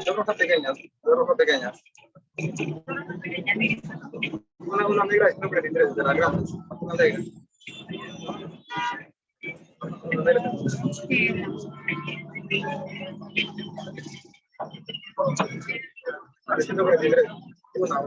Dos rojas pequeñas, dos rojas pequeñas. Una negra y una 33 de las grandes. Una negra. Una negra. Vale, 143. Una.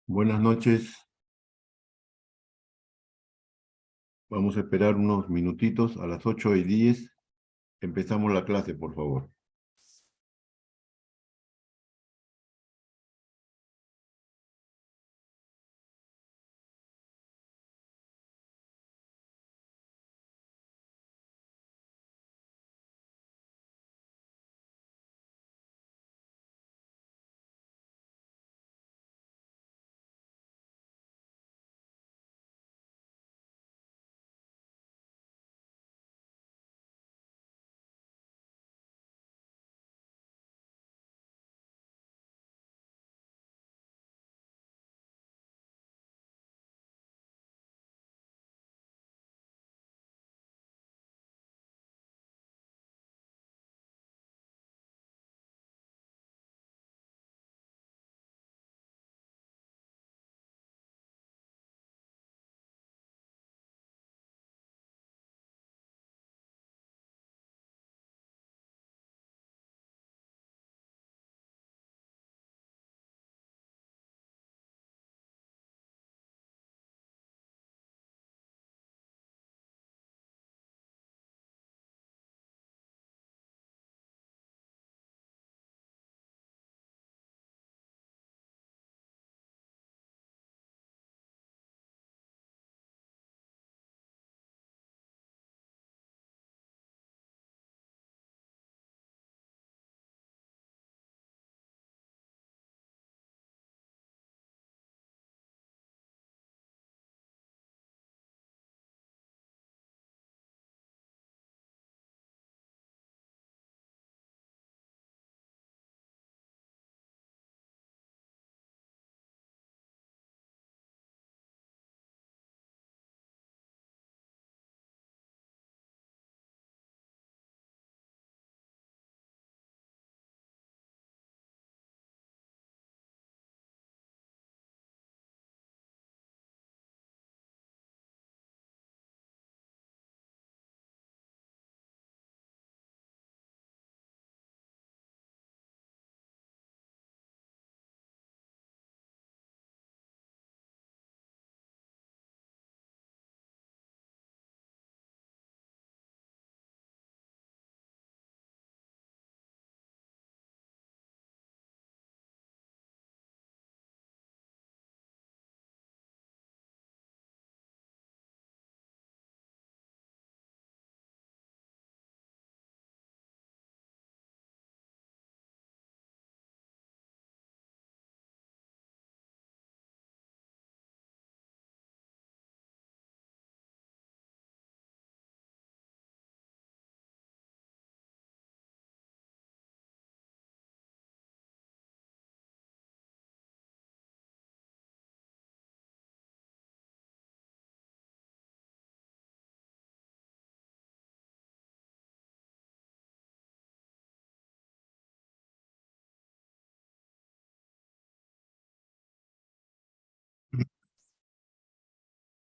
Buenas noches. Vamos a esperar unos minutitos. A las 8:10 empezamos la clase, por favor.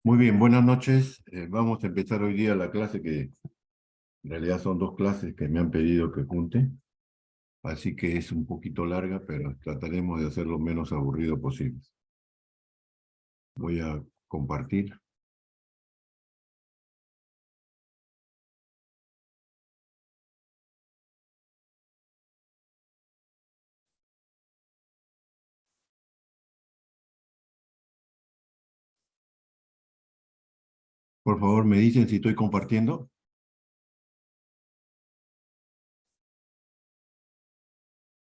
Muy bien, buenas noches. Vamos a empezar hoy día la clase que en realidad son dos clases que me han pedido que junte. Así que es un poquito larga, pero trataremos de hacer lo menos aburrido posible. Voy a compartir. Por favor, me dicen si estoy compartiendo.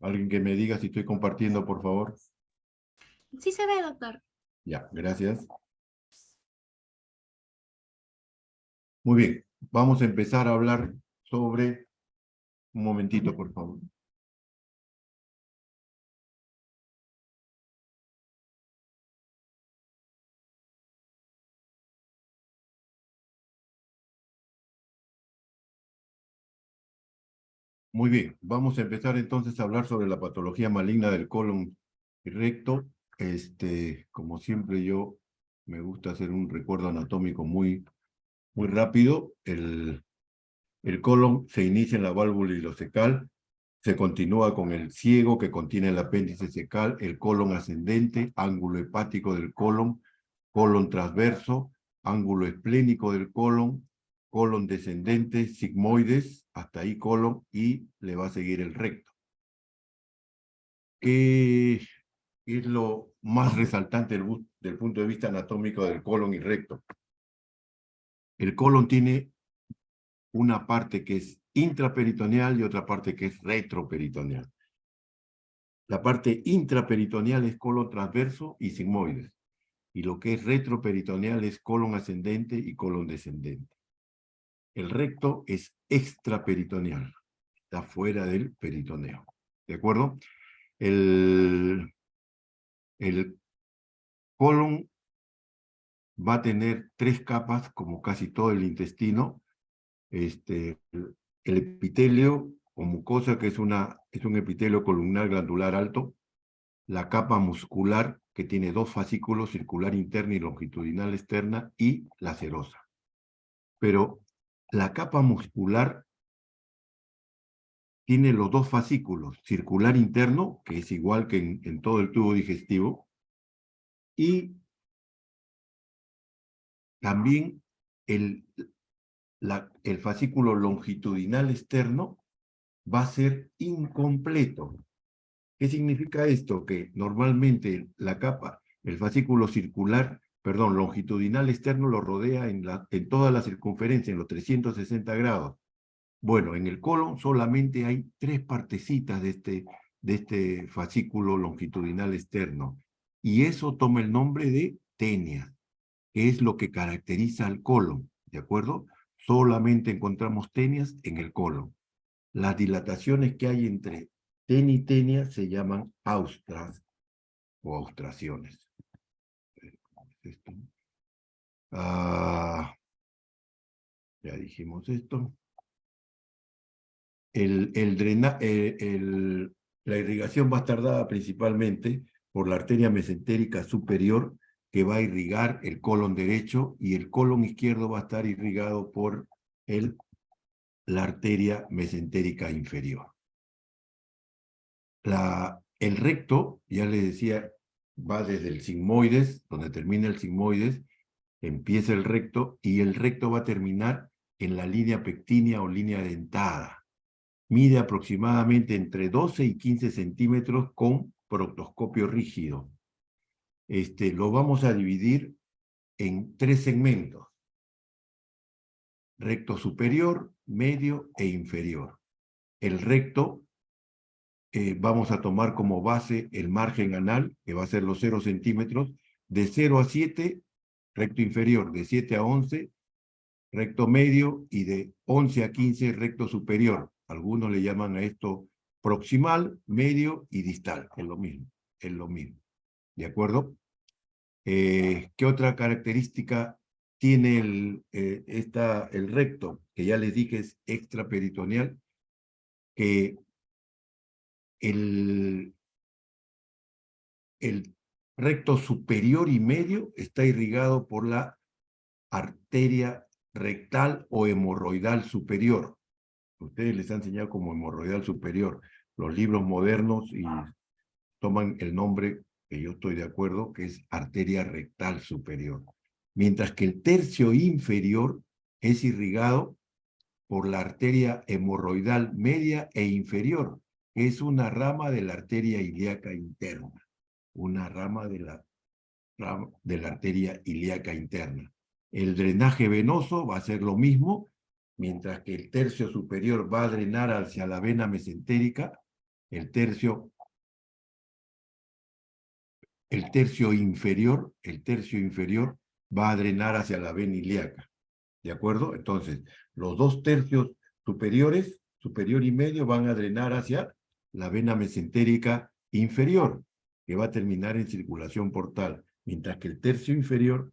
Alguien que me diga si estoy compartiendo, por favor. Sí se ve, doctor. Ya, gracias. Muy bien, vamos a empezar a hablar sobre... Un momentito, por favor. Muy bien, vamos a empezar entonces a hablar sobre la patología maligna del colon y recto. Como siempre, yo me gusta hacer un recuerdo anatómico muy rápido. El colon se inicia en la válvula ileocecal, se continúa con el ciego que contiene el apéndice cecal, el colon ascendente, ángulo hepático del colon, colon transverso, ángulo esplénico del colon, colon descendente, sigmoides, hasta ahí colon, y le va a seguir el recto. ¿Qué es lo más resaltante del punto de vista anatómico del colon y recto? El colon tiene una parte que es intraperitoneal y otra parte que es retroperitoneal. La parte intraperitoneal es colon transverso y sigmoides, y lo que es retroperitoneal es colon ascendente y colon descendente. El recto es extraperitoneal, está fuera del peritoneo. ¿De acuerdo? El colon va a tener 3 capas, como casi todo el intestino. El epitelio o mucosa, que es un epitelio columnar glandular alto. La capa muscular, que tiene 2 fascículos, circular interna y longitudinal externa, y la serosa. Pero la capa muscular tiene los 2 fascículos, circular interno, que es igual que en todo el tubo digestivo, y también el fascículo longitudinal externo va a ser incompleto. ¿Qué significa esto? Que normalmente el fascículo longitudinal externo lo rodea en toda la circunferencia, en los 360 grados. Bueno, en el colon solamente hay 3 partecitas de este fascículo longitudinal externo. Y eso toma el nombre de tenias, que es lo que caracteriza al colon, ¿de acuerdo? Solamente encontramos tenias en el colon. Las dilataciones que hay entre tenia y tenia se llaman austras o austraciones. Ya dijimos esto. La irrigación va a estar dada principalmente por la arteria mesentérica superior, que va a irrigar el colon derecho, y el colon izquierdo va a estar irrigado por la arteria mesentérica inferior. El recto, ya les decía, va desde el sigmoides, donde termina el sigmoides, empieza el recto, y el recto va a terminar en la línea pectínea o línea dentada. Mide aproximadamente entre 12 y 15 centímetros con proctoscopio rígido. Lo vamos a dividir en 3 segmentos: recto superior, medio e inferior. El recto, vamos a tomar como base el margen anal, que va a ser los 0 centímetros, de 0 a 7, recto inferior, de 7 a 11, recto medio, y de 11 a 15, recto superior. Algunos le llaman a esto proximal, medio y distal. Es lo mismo, es lo mismo. ¿De acuerdo? ¿Qué otra característica tiene el recto? Que ya les dije es extraperitoneal, que el recto superior y medio está irrigado por la arteria rectal o hemorroidal superior. Ustedes les han enseñado como hemorroidal superior. Los libros modernos y toman el nombre, que yo estoy de acuerdo, que es arteria rectal superior. Mientras que el tercio inferior es irrigado por la arteria hemorroidal media e inferior, que es una rama de la arteria ilíaca interna. Una rama de la arteria ilíaca interna. El drenaje venoso va a ser lo mismo, mientras que el tercio superior va a drenar hacia la vena mesentérica, el tercio inferior va a drenar hacia la vena ilíaca. ¿De acuerdo? Entonces, los dos tercios superiores, superior y medio, van a drenar hacia la vena mesentérica inferior, que va a terminar en circulación portal, mientras que el tercio inferior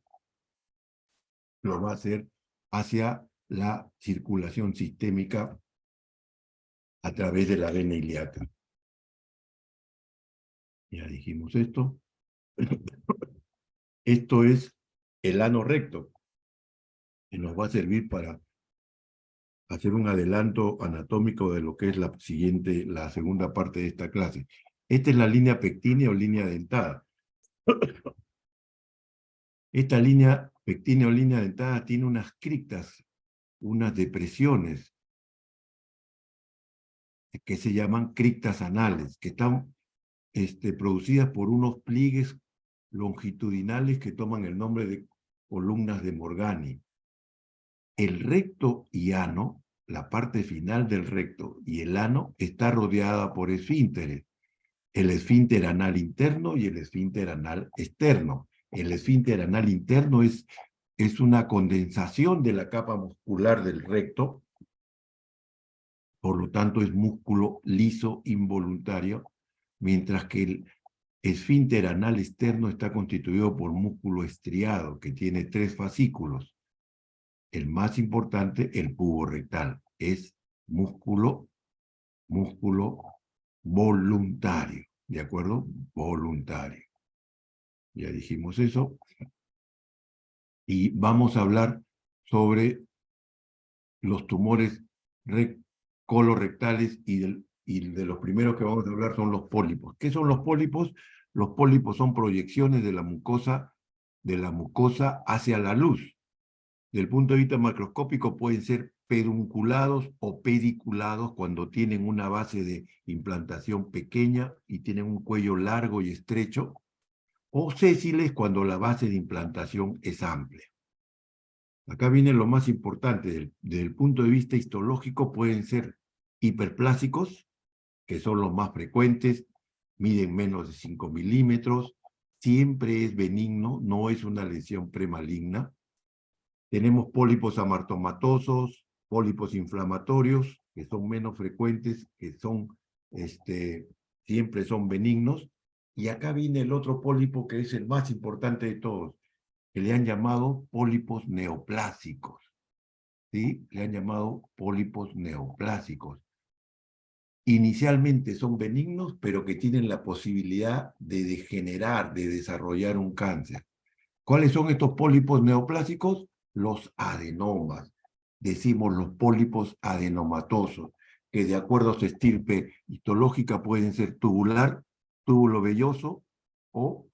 lo va a hacer hacia la circulación sistémica a través de la vena ilíaca. Ya dijimos esto. Esto es el ano recto, que nos va a servir para hacer un adelanto anatómico de lo que es la segunda parte de esta clase. Esta es la línea pectínea o línea dentada. Esta línea pectínea o línea dentada tiene unas criptas, unas depresiones, que se llaman criptas anales, que están producidas por unos pliegues longitudinales que toman el nombre de columnas de Morgani. El recto y ano, la parte final del recto y el ano, está rodeada por esfínteres. El esfínter anal interno y el esfínter anal externo. El esfínter anal interno es una condensación de la capa muscular del recto, por lo tanto es músculo liso involuntario, mientras que el esfínter anal externo está constituido por músculo estriado, que tiene 3 fascículos. El más importante, el pubo rectal, es músculo voluntario, ¿de acuerdo? Voluntario. Ya dijimos eso. Y vamos a hablar sobre los tumores colorectales y de los primeros que vamos a hablar son los pólipos. ¿Qué son los pólipos? Los pólipos son proyecciones de la mucosa hacia la luz. Desde el punto de vista macroscópico pueden ser pedunculados o pediculados cuando tienen una base de implantación pequeña y tienen un cuello largo y estrecho, o sésiles cuando la base de implantación es amplia. Acá viene lo más importante. Desde el punto de vista histológico pueden ser hiperplásicos, que son los más frecuentes, miden menos de 5 milímetros, siempre es benigno, no es una lesión premaligna. Tenemos pólipos amartomatosos, pólipos inflamatorios, que son menos frecuentes, que siempre son benignos. Y acá viene el otro pólipo que es el más importante de todos, que le han llamado pólipos neoplásicos. ¿Sí? Le han llamado pólipos neoplásicos. Inicialmente son benignos, pero que tienen la posibilidad de degenerar, de desarrollar un cáncer. ¿Cuáles son estos pólipos neoplásicos? Los adenomas. Decimos los pólipos adenomatosos, que de acuerdo a su estirpe histológica pueden ser tubular, túbulo velloso o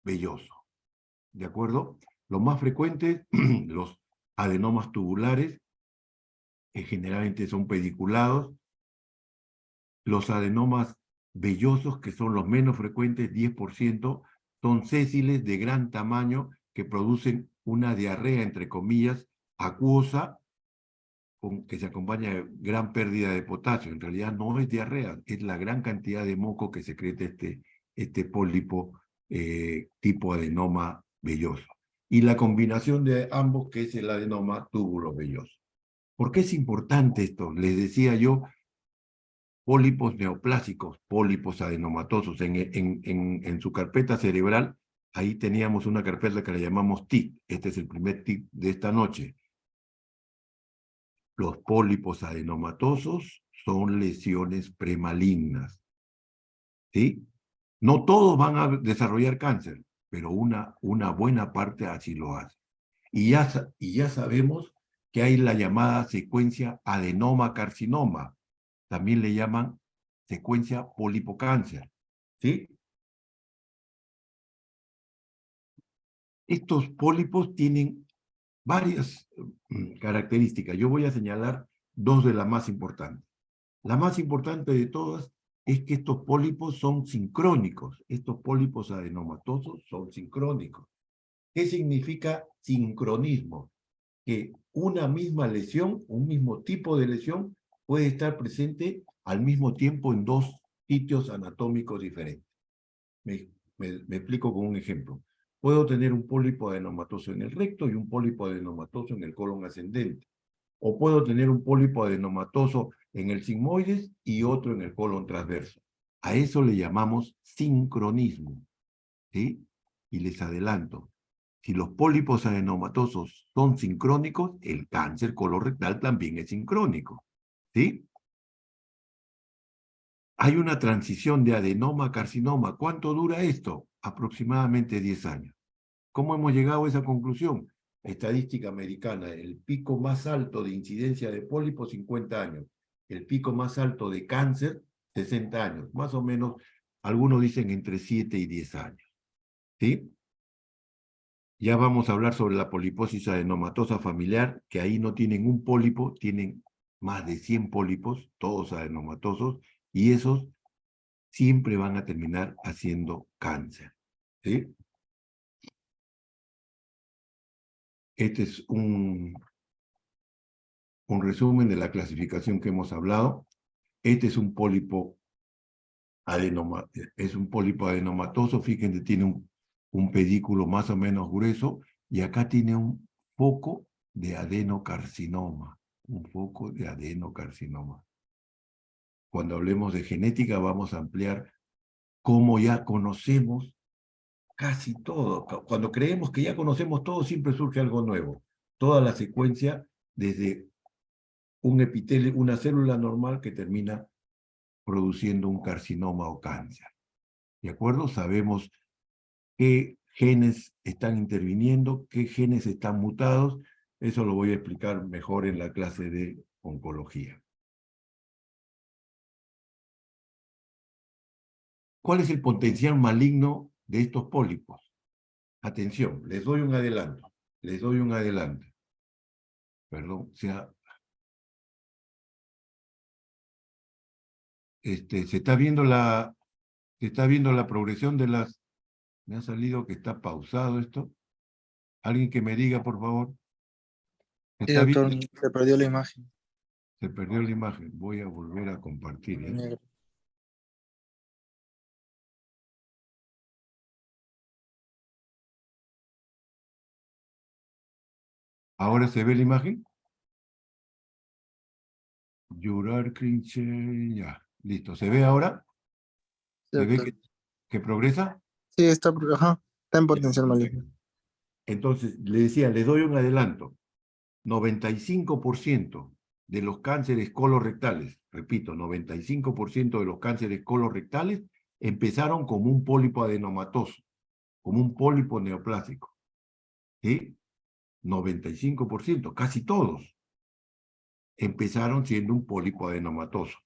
velloso. ¿De acuerdo? Los más frecuentes, los adenomas tubulares, que generalmente son pediculados. Los adenomas vellosos, que son los menos frecuentes, 10%, son sésiles de gran tamaño que producen una diarrea, entre comillas, acuosa, que se acompaña de gran pérdida de potasio. En realidad no es diarrea, es la gran cantidad de moco que secreta este pólipo tipo adenoma velloso. Y la combinación de ambos, que es el adenoma túbulo velloso. ¿Por qué es importante esto? Les decía yo, pólipos neoplásicos, pólipos adenomatosos. En su carpeta cerebral, ahí teníamos una carpeta que le llamamos TIC. Este es el primer TIC de esta noche. Los pólipos adenomatosos son lesiones premalignas. ¿Sí? No todos van a desarrollar cáncer, pero una buena parte así lo hace. Y ya sabemos que hay la llamada secuencia adenoma-carcinoma. También le llaman secuencia polipocáncer. ¿Sí? Estos pólipos tienen varias características. Yo voy a señalar dos de las más importantes. La más importante de todas es que estos pólipos son sincrónicos. Estos pólipos adenomatosos son sincrónicos. ¿Qué significa sincronismo? Que una misma lesión, un mismo tipo de lesión, puede estar presente al mismo tiempo en dos sitios anatómicos diferentes. Me explico con un ejemplo. Puedo tener un pólipo adenomatoso en el recto y un pólipo adenomatoso en el colon ascendente. O puedo tener un pólipo adenomatoso en el sigmoides y otro en el colon transverso. A eso le llamamos sincronismo. ¿Sí? Y les adelanto, si los pólipos adenomatosos son sincrónicos, el cáncer colorectal también es sincrónico. ¿Sí? Hay una transición de adenoma a carcinoma. ¿Cuánto dura esto? Aproximadamente 10 años. ¿Cómo hemos llegado a esa conclusión? Estadística americana, el pico más alto de incidencia de pólipos, 50 años. El pico más alto de cáncer, 60 años. Más o menos, algunos dicen entre 7 y 10 años. ¿Sí? Ya vamos a hablar sobre la poliposis adenomatosa familiar, que ahí no tienen un pólipo, tienen más de 100 pólipos, todos adenomatosos, y esos siempre van a terminar haciendo cáncer. ¿Sí? Este es un resumen de la clasificación que hemos hablado. Este es un pólipo adenomatoso, fíjense, tiene un pedículo más o menos grueso, y acá tiene un foco de adenocarcinoma, un foco de adenocarcinoma. Cuando hablemos de genética vamos a ampliar cómo ya conocemos casi todo. Cuando creemos que ya conocemos todo, siempre surge algo nuevo. Toda la secuencia desde un epitelio, una célula normal que termina produciendo un carcinoma o cáncer. ¿De acuerdo? Sabemos qué genes están interviniendo, qué genes están mutados. Eso lo voy a explicar mejor en la clase de oncología. ¿Cuál es el potencial maligno de estos pólipos? Atención, les doy un adelanto. Les doy un adelanto. Perdón, se está viendo la progresión de las... Me ha salido que está pausado esto. Alguien que me diga, por favor. Sí, ¿Está doctor, bien? se perdió la imagen. Se perdió la imagen. Voy a volver a compartir. Negro. ¿Ahora se ve la imagen? Jurar Crinche, ya. Listo. ¿Se ve ahora? Sí, ¿Se ve doctor. que progresa? Sí, ajá, está en Ya, potencial perfecto. maligno. Entonces, le decía, les doy un adelanto. 95% de los cánceres colorectales, repito, 95% de los cánceres colorectales empezaron como un pólipo adenomatoso, como un pólipo neoplásico. ¿Sí? 95%, casi todos, empezaron siendo un pólipo adenomatoso.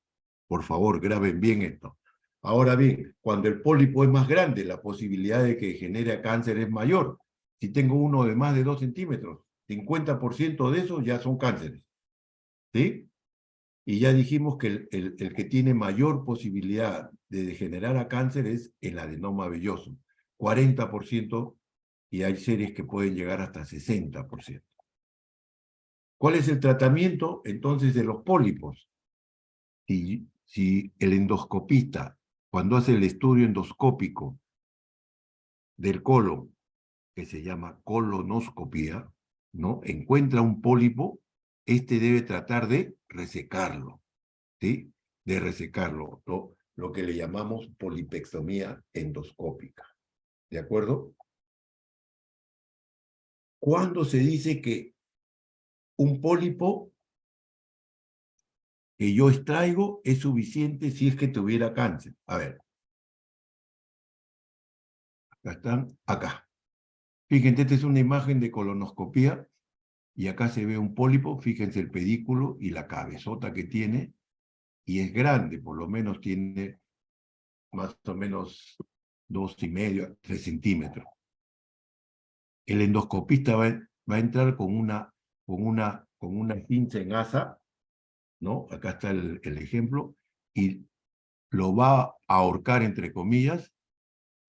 Por favor, graben bien esto. Ahora bien, cuando el pólipo es más grande, la posibilidad de que genere cáncer es mayor. Si tengo uno de más de 2 centímetros, 50% de esos ya son cánceres. ¿Sí? Y ya dijimos que el que tiene mayor posibilidad de degenerar a cáncer es el adenoma velloso, 40%, y hay series que pueden llegar hasta 60%. ¿Cuál es el tratamiento entonces de los pólipos? Si el endoscopista, cuando hace el estudio endoscópico del colon, que se llama colonoscopía, ¿no? Encuentra un pólipo, este debe tratar de resecarlo, ¿sí? De resecarlo, lo que le llamamos polipectomía endoscópica. ¿De acuerdo? ¿Cuándo se dice que un pólipo que yo extraigo es suficiente si es que tuviera cáncer? A ver. Acá están, acá. Fíjense, esta es una imagen de colonoscopía y acá se ve un pólipo, fíjense el pedículo y la cabezota que tiene, y es grande, por lo menos tiene más o menos 2,5 a 3 centímetros. El endoscopista va a entrar con una pinza en asa, ¿no? Acá está el ejemplo, y lo va a ahorcar, entre comillas,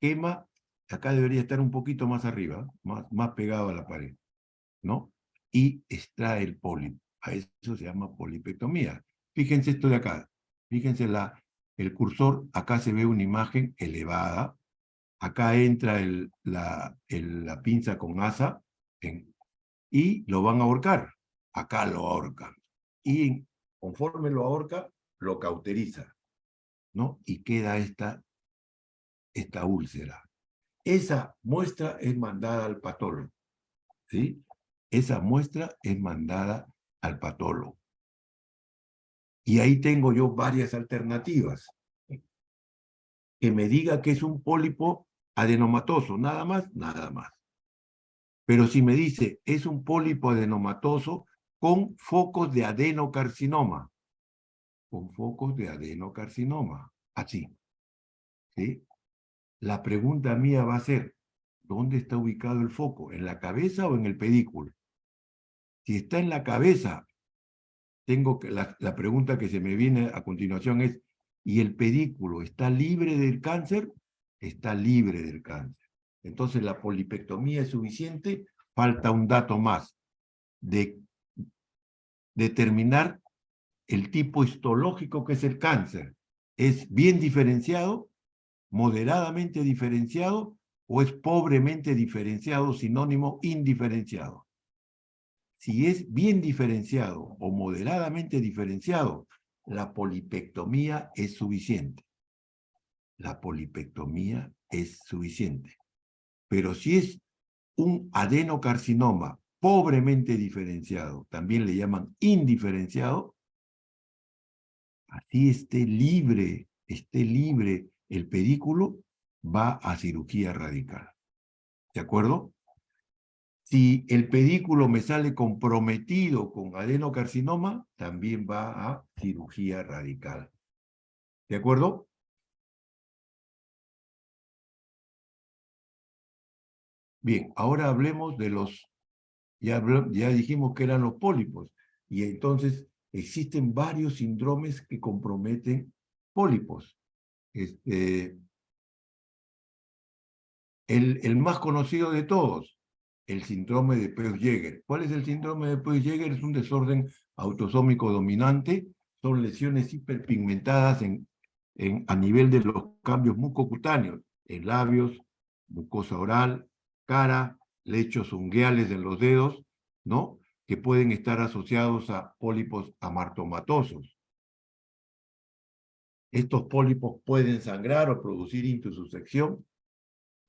quema, acá debería estar un poquito más arriba, más pegado a la pared, ¿no? Y extrae el pólipo. A eso se llama polipectomía. Fíjense esto de acá. Fíjense el cursor, acá se ve una imagen elevada. Acá entra la pinza con asa y lo van a ahorcar. Acá lo ahorcan. Y conforme lo ahorca, lo cauteriza, ¿no? Y queda esta úlcera. Esa muestra es mandada al patólogo, ¿sí? Esa muestra es mandada al patólogo. Y ahí tengo yo varias alternativas. Que me diga que es un pólipo adenomatoso, nada más, nada más. Pero si me dice, es un pólipo adenomatoso con focos de adenocarcinoma, así, ¿sí? La pregunta mía va a ser, ¿dónde está ubicado el foco? ¿En la cabeza o en el pedículo? Si está en la cabeza, la pregunta que se me viene a continuación es, ¿y el pedículo está libre del cáncer? Está libre del cáncer. Entonces la polipectomía es suficiente, falta un dato más, de determinar el tipo histológico que es el cáncer. ¿Es bien diferenciado, moderadamente diferenciado o es pobremente diferenciado, sinónimo indiferenciado? Si es bien diferenciado o moderadamente diferenciado, la polipectomía es suficiente. La polipectomía es suficiente. Pero si es un adenocarcinoma pobremente diferenciado, también le llaman indiferenciado, así esté libre el pedículo, va a cirugía radical. ¿De acuerdo? Si el pedículo me sale comprometido con adenocarcinoma, también va a cirugía radical. ¿De acuerdo? Bien, ahora hablemos de ya dijimos que eran los pólipos, y entonces existen varios síndromes que comprometen pólipos. El más conocido de todos, el síndrome de Peutz-Jeghers. ¿Cuál es el síndrome de Peutz-Jeghers? Es un desorden autosómico dominante, son lesiones hiperpigmentadas a nivel de los cambios mucocutáneos, en labios, mucosa oral, cara, lechos ungueales en los dedos, ¿no? Que pueden estar asociados a pólipos amartomatosos. Estos pólipos pueden sangrar o producir intussusección,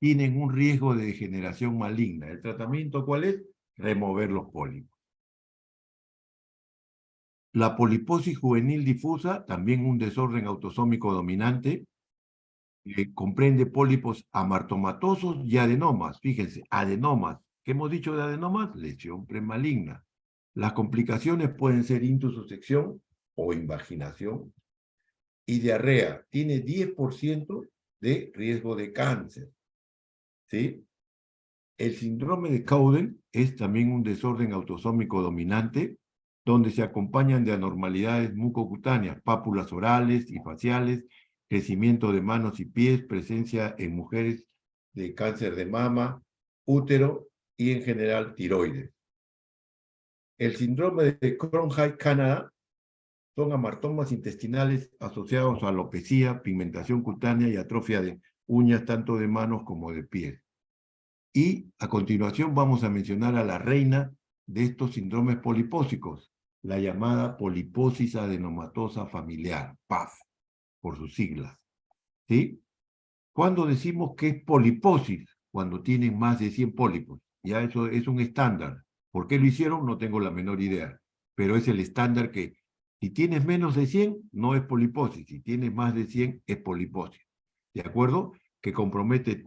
tienen un riesgo de degeneración maligna. ¿El tratamiento cuál es? Remover los pólipos. La poliposis juvenil difusa, también un desorden autosómico dominante, comprende pólipos amartomatosos y adenomas. Fíjense, adenomas. ¿Qué hemos dicho de adenomas? Lesión premaligna. Las complicaciones pueden ser intussusección o invaginación. Y diarrea. Tiene 10% de riesgo de cáncer. ¿Sí? El síndrome de Cowden es también un desorden autosómico dominante, donde se acompañan de anormalidades mucocutáneas, pápulas orales y faciales, crecimiento de manos y pies, presencia en mujeres de cáncer de mama, útero y en general tiroides. El síndrome de Cronhite-Canada son amartomas intestinales asociados a alopecia, pigmentación cutánea y atrofia de uñas tanto de manos como de pies. Y a continuación vamos a mencionar a la reina de estos síndromes polipósicos, la llamada poliposis adenomatosa familiar, PAF, por sus siglas. ¿Sí? ¿Cuándo decimos que es poliposis? Cuando tienen más de 100 pólipos. Ya eso es un estándar. ¿Por qué lo hicieron? No tengo la menor idea. Pero es el estándar que si tienes menos de 100, no es poliposis. Si tienes más de 100, es poliposis. ¿De acuerdo? Que compromete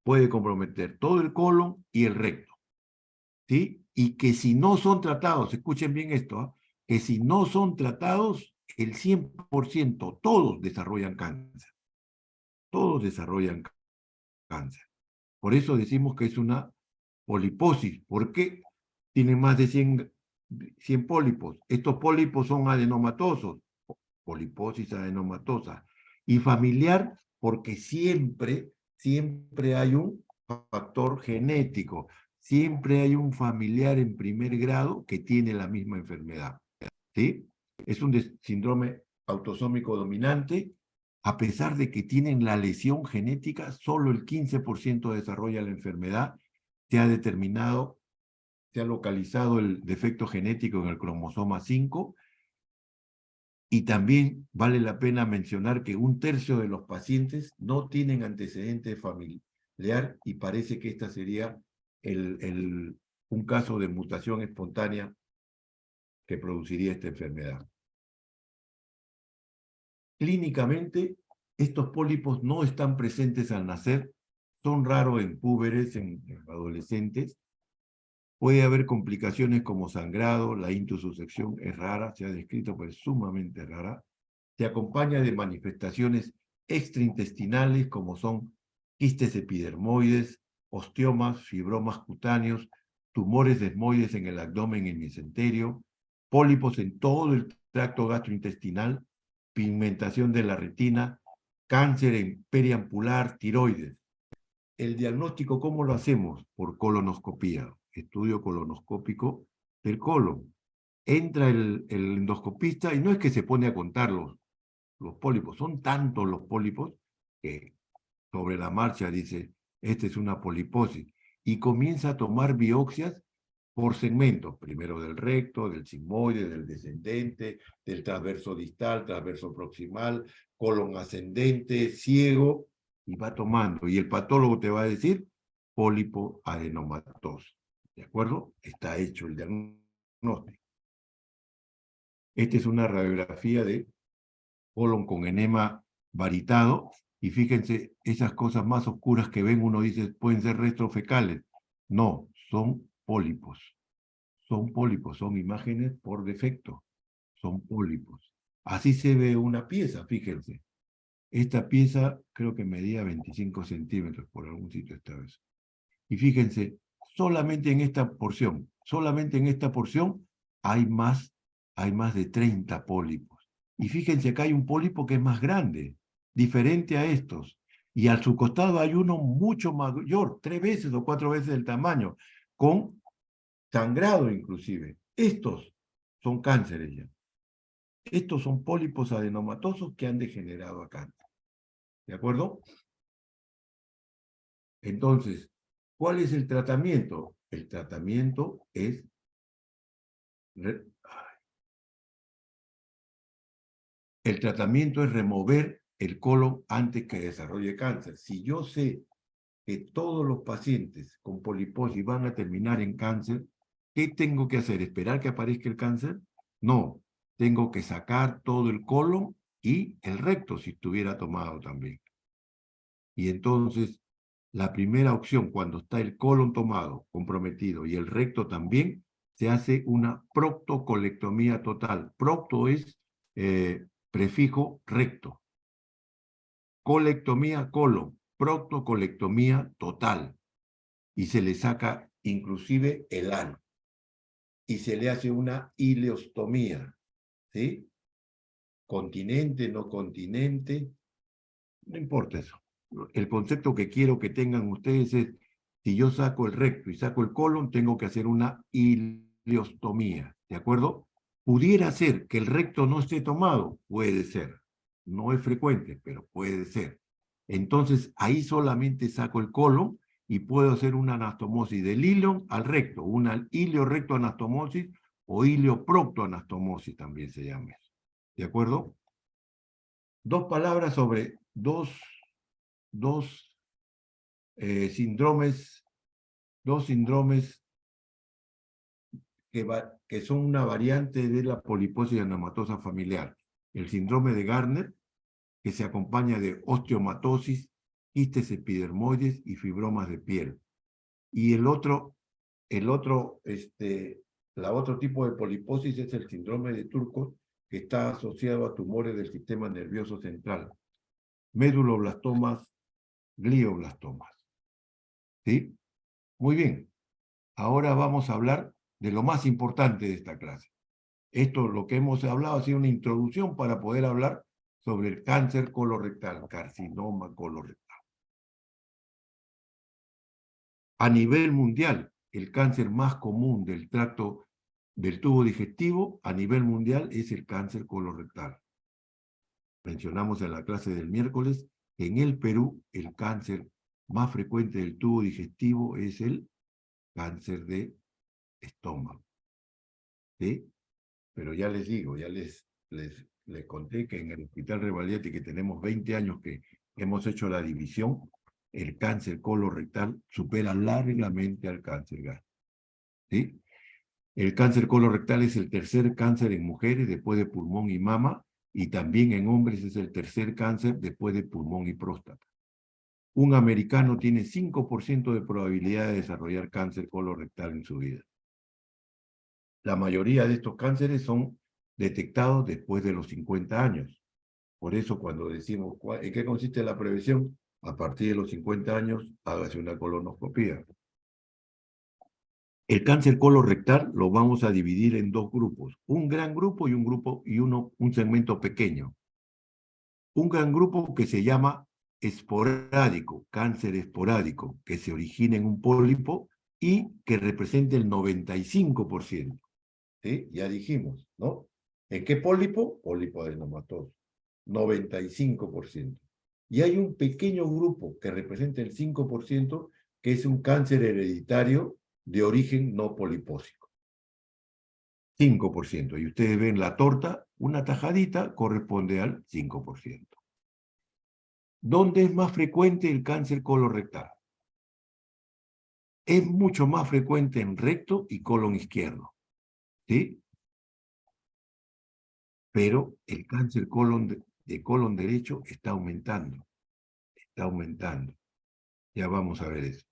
puede comprometer todo el colon y el recto, ¿sí? Y que si no son tratados, escuchen bien esto, ¿eh? Que si no son tratados, el 100%, todos desarrollan cáncer. Todos desarrollan cáncer. Por eso decimos que es una poliposis. ¿Por qué? Tienen más de 100 pólipos. Estos pólipos son adenomatosos, poliposis adenomatosa. Y familiar, porque siempre hay un factor genético. Siempre hay un familiar en primer grado que tiene la misma enfermedad. ¿Sí? Es un síndrome autosómico dominante. A pesar de que tienen la lesión genética, solo el 15% desarrolla la enfermedad. Se ha determinado, se ha localizado el defecto genético en el cromosoma 5. Y también vale la pena mencionar que 1/3 de los pacientes no tienen antecedente familiar y parece que esta sería un caso de mutación espontánea que produciría esta enfermedad. Clínicamente, estos pólipos no están presentes al nacer, son raros en púberes, en adolescentes. Puede haber complicaciones como sangrado, la intussusección es rara, se ha descrito, pero es sumamente rara. Se acompaña de manifestaciones extraintestinales como son quistes epidermoides, osteomas, fibromas cutáneos, tumores desmoides en el abdomen y en el mesenterio, pólipos en todo el tracto gastrointestinal, pigmentación de la retina, cáncer en periampular, tiroides. El diagnóstico, ¿cómo lo hacemos? Por colonoscopía, estudio colonoscópico del colon. Entra el endoscopista y no es que se pone a contar los pólipos, son tantos los pólipos que sobre la marcha dice, esta es una poliposis, y comienza a tomar biopsias por segmentos, primero del recto, del sigmoide, del descendente, del transverso distal, transverso proximal, colon ascendente, ciego, y va tomando. Y el patólogo te va a decir pólipo adenomatoso. ¿De acuerdo? Está hecho el diagnóstico. Esta es una radiografía de colon con enema varitado, y fíjense, esas cosas más oscuras que ven, uno dice, pueden ser restos fecales. No, son pólipos. Son pólipos, son imágenes por defecto. Son pólipos. Así se ve una pieza, fíjense. Esta pieza creo que medía 25 centímetros, por algún sitio esta vez. Y fíjense, solamente en esta porción hay más de 30 pólipos. Y fíjense, acá hay un pólipo que es más grande, diferente a estos. Y a su costado hay uno mucho mayor, 3 veces o 4 veces el tamaño, con sangrado inclusive. Estos son cánceres ya. Estos son pólipos adenomatosos que han degenerado a cáncer. ¿De acuerdo? Entonces, ¿cuál es el tratamiento? El tratamiento es remover el colon antes que desarrolle cáncer. Si yo sé que todos los pacientes con poliposis van a terminar en cáncer, ¿qué tengo que hacer? ¿Esperar que aparezca el cáncer? No, tengo que sacar todo el colon y el recto, si estuviera tomado también. Y entonces, la primera opción, cuando está el colon tomado, comprometido, y el recto también, se hace una proctocolectomía total. Procto es prefijo recto. Colectomía colon, proctocolectomía total. Y se le saca inclusive el ano. Y se le hace una ileostomía, ¿sí? Continente, no continente, no importa eso. El concepto que quiero que tengan ustedes es, si yo saco el recto y saco el colon, tengo que hacer una ileostomía, ¿de acuerdo? ¿Pudiera ser que el recto no esté tomado? Puede ser. No es frecuente, pero puede ser. Entonces, ahí solamente saco el colon y puedo hacer una anastomosis del ilion al recto, una ilio-recto-anastomosis o ilio-procto-anastomosis también se llama eso. ¿De acuerdo? Dos palabras sobre dos síndromes que son una variante de la poliposis adenomatosa familiar. El síndrome de Gardner, que se acompaña de osteomatosis quistes epidermoides y fibromas de piel. Y el otro tipo de poliposis es el síndrome de Turco, que está asociado a tumores del sistema nervioso central, meduloblastomas, glioblastomas. ¿Sí? Muy bien. Ahora vamos a hablar de lo más importante de esta clase. Esto, lo que hemos hablado, ha sido una introducción para poder hablar sobre el cáncer colorectal, carcinoma colorectal. A nivel mundial, el cáncer más común del tracto del tubo digestivo a nivel mundial es el cáncer colorectal. Mencionamos en la clase del miércoles que en el Perú el cáncer más frecuente del tubo digestivo es el cáncer de estómago. ¿Sí? Pero ya les digo, ya les conté que en el Hospital Revalliati, que tenemos 20 años que hemos hecho la división, el cáncer colorectal supera largamente al cáncer gástrico. ¿Sí? El cáncer colorectal es el tercer cáncer en mujeres después de pulmón y mama, y también en hombres es el tercer cáncer después de pulmón y próstata. Un americano tiene 5% de probabilidad de desarrollar cáncer colorectal en su vida. La mayoría de estos cánceres son detectados después de los 50 años. Por eso cuando decimos, ¿en qué consiste la prevención? A partir de los 50 años, hágase una colonoscopía. El cáncer colorectal lo vamos a dividir en dos grupos, un gran grupo y un segmento pequeño. Un gran grupo que se llama esporádico, cáncer esporádico, que se origina en un pólipo y que representa el 95%. ¿Sí? Ya dijimos, ¿no? ¿En qué pólipo? Pólipo adenomatoso, 95%. Y hay un pequeño grupo que representa el 5%, que es un cáncer hereditario de origen no polipósico. 5%. Y ustedes ven la torta, una tajadita corresponde al 5%. ¿Dónde es más frecuente el cáncer colorectal? Es mucho más frecuente en recto y colon izquierdo. ¿Sí? Pero el cáncer de colon derecho está aumentando. Está aumentando. Ya vamos a ver eso.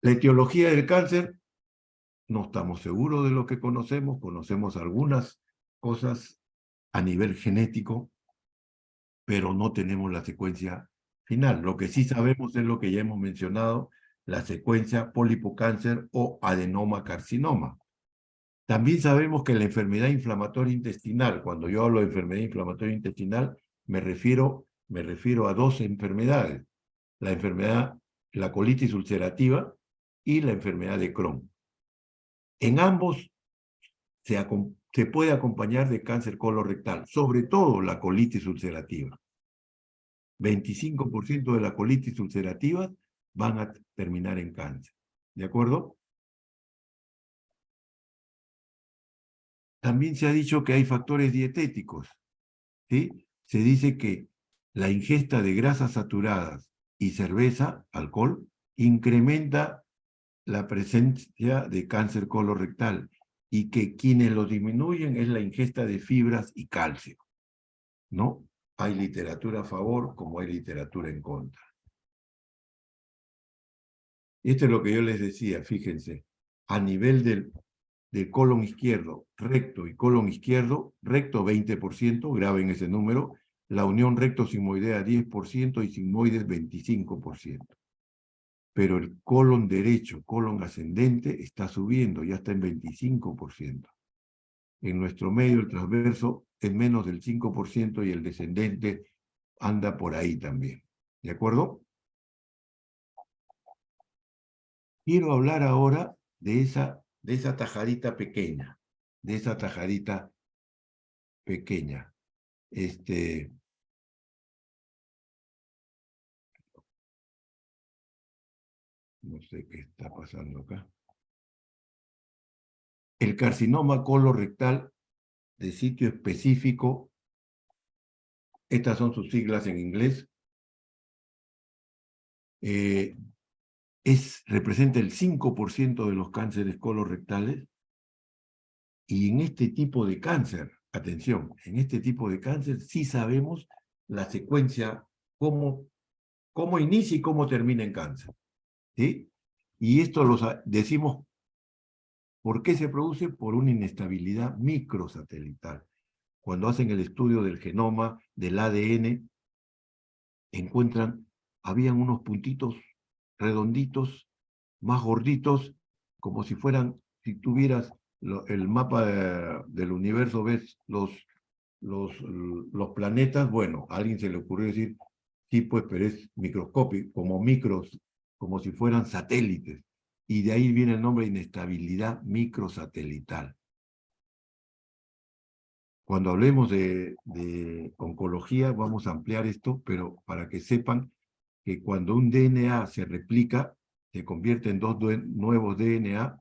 La etiología del cáncer, no estamos seguros de lo que conocemos. Conocemos algunas cosas a nivel genético, pero no tenemos la secuencia final. Lo que sí sabemos es lo que ya hemos mencionado, la secuencia pólipo-cáncer o adenoma-carcinoma. También sabemos que la enfermedad inflamatoria intestinal, cuando yo hablo de enfermedad inflamatoria intestinal, me refiero a dos enfermedades. La colitis ulcerativa y la enfermedad de Crohn. En ambos se puede acompañar de cáncer colorectal, sobre todo la colitis ulcerativa. 25% de la colitis ulcerativa van a terminar en cáncer. ¿De acuerdo? También se ha dicho que hay factores dietéticos. ¿Sí? Se dice que la ingesta de grasas saturadas y cerveza, alcohol, incrementa la presencia de cáncer colorectal y que quienes lo disminuyen es la ingesta de fibras y calcio, ¿no? Hay literatura a favor como hay literatura en contra. Esto es lo que yo les decía, fíjense, a nivel del colon izquierdo, recto y colon izquierdo, recto 20%, graben ese número, la unión recto-sigmoidea 10% y sigmoides 25%. Pero el colon derecho, colon ascendente, está subiendo, ya está en 25%. En nuestro medio, el transverso es menos del 5% y el descendente anda por ahí también. ¿De acuerdo? Quiero hablar ahora de esa tajadita pequeña, de esa tajadita pequeña. No sé qué está pasando acá. El carcinoma colorectal de sitio específico, estas son sus siglas en inglés, representa el 5% de los cánceres colorectales, y en este tipo de cáncer, atención, en este tipo de cáncer sí sabemos la secuencia, cómo cómo inicia y cómo termina en cáncer. ¿Sí? Y esto decimos, ¿por qué se produce? Por una inestabilidad microsatelital. Cuando hacen el estudio del genoma, del ADN, encuentran, habían unos puntitos redonditos, más gorditos, como si fueran, si tuvieras el mapa del universo, ves los planetas, bueno, a alguien se le ocurrió decir, sí, pues, pero es microscópico, como micros, como si fueran satélites. Y de ahí viene el nombre de inestabilidad microsatelital. Cuando hablemos de oncología, vamos a ampliar esto, pero para que sepan que cuando un DNA se replica, se convierte en dos nuevos DNA,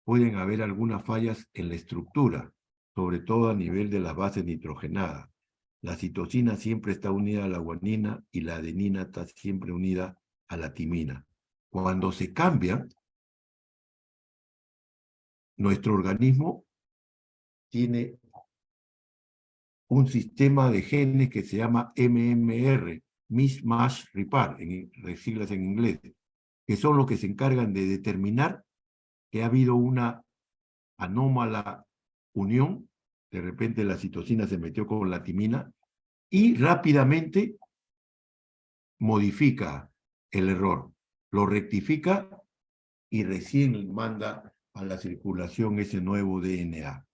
pueden haber algunas fallas en la estructura, sobre todo a nivel de las bases nitrogenadas. La citosina siempre está unida a la guanina y la adenina está siempre unida a la timina. Cuando se cambian, nuestro organismo tiene un sistema de genes que se llama MMR, Mismatch Repair, en siglas en inglés, que son los que se encargan de determinar que ha habido una anómala unión, de repente la citosina se metió con la timina, y rápidamente modifica el error, lo rectifica y recién manda a la circulación ese nuevo DNA.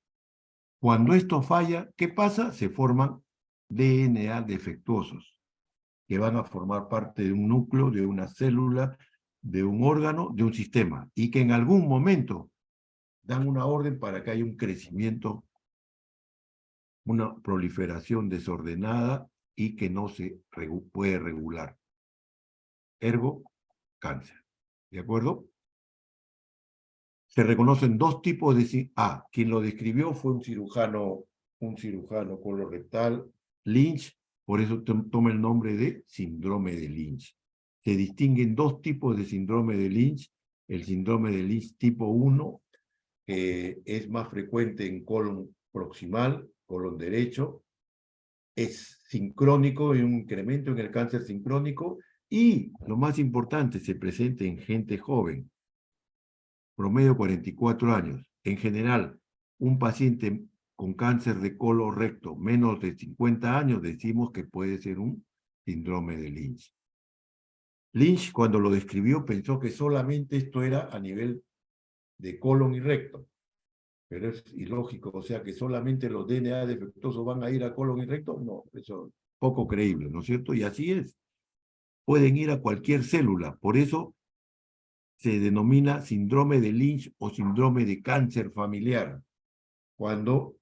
Cuando esto falla, ¿qué pasa? Se forman DNA defectuosos, que van a formar parte de un núcleo, de una célula, de un órgano, de un sistema, y que en algún momento dan una orden para que haya un crecimiento, una proliferación desordenada y que no se puede regular. Ergo, cáncer. ¿De acuerdo? Se reconocen dos tipos de... quien lo describió fue un cirujano colorectal, Lynch, por eso toma el nombre de síndrome de Lynch. Se distinguen dos tipos de síndrome de Lynch. El síndrome de Lynch tipo 1, que es más frecuente en colon proximal, colon derecho, es sincrónico, hay un incremento en el cáncer sincrónico y, lo más importante, se presenta en gente joven, promedio 44 años. En general, un paciente con cáncer de colon recto menos de 50 años decimos que puede ser un síndrome de Lynch. Lynch, cuando lo describió, pensó que solamente esto era a nivel de colon y recto, pero es ilógico, o sea que solamente los DNA defectuosos van a ir a colon y recto, no, eso es poco creíble, ¿no es cierto? Y así es, pueden ir a cualquier célula, por eso se denomina síndrome de Lynch o síndrome de cáncer familiar, cuando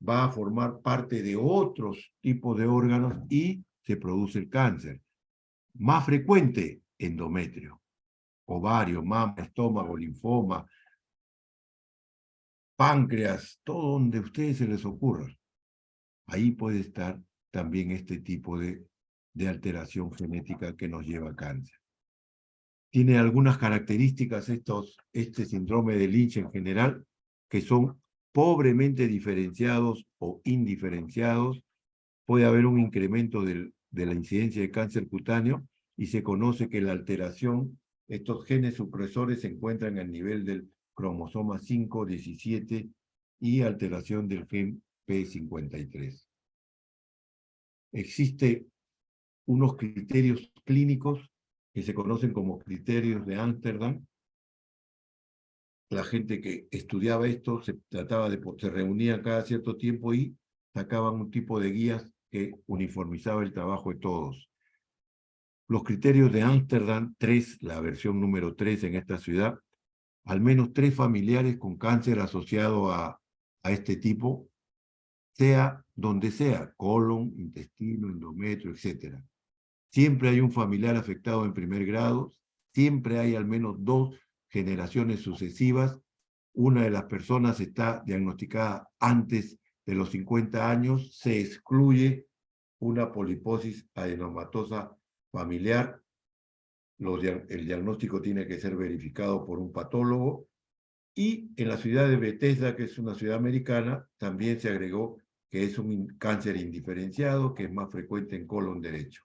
va a formar parte de otros tipos de órganos y se produce el cáncer. Más frecuente, endometrio, ovario, mama, estómago, linfoma, páncreas, todo donde a ustedes se les ocurra. Ahí puede estar también este tipo de alteración genética que nos lleva a cáncer. Tiene algunas características este síndrome de Lynch en general, que son pobremente diferenciados o indiferenciados. Puede haber un incremento de la incidencia de cáncer cutáneo y se conoce que la alteración, estos genes supresores se encuentran al nivel del cromosoma 5, 17 y alteración del gen P53. Existen unos criterios clínicos que se conocen como criterios de Ámsterdam. La gente que estudiaba esto se reunía cada cierto tiempo y sacaban un tipo de guías que uniformizaba el trabajo de todos. Los criterios de Ámsterdam 3, la versión número 3 en esta ciudad, al menos 3 familiares con cáncer asociado a este tipo, sea donde sea, colon, intestino, endometrio, etc. Siempre hay un familiar afectado en primer grado, siempre hay al menos 2 generaciones sucesivas. Una de las personas está diagnosticada antes de los 50 años, se excluye una poliposis adenomatosa familiar. El diagnóstico tiene que ser verificado por un patólogo. Y en la ciudad de Bethesda, que es una ciudad americana, también se agregó que es un cáncer indiferenciado, que es más frecuente en colon derecho.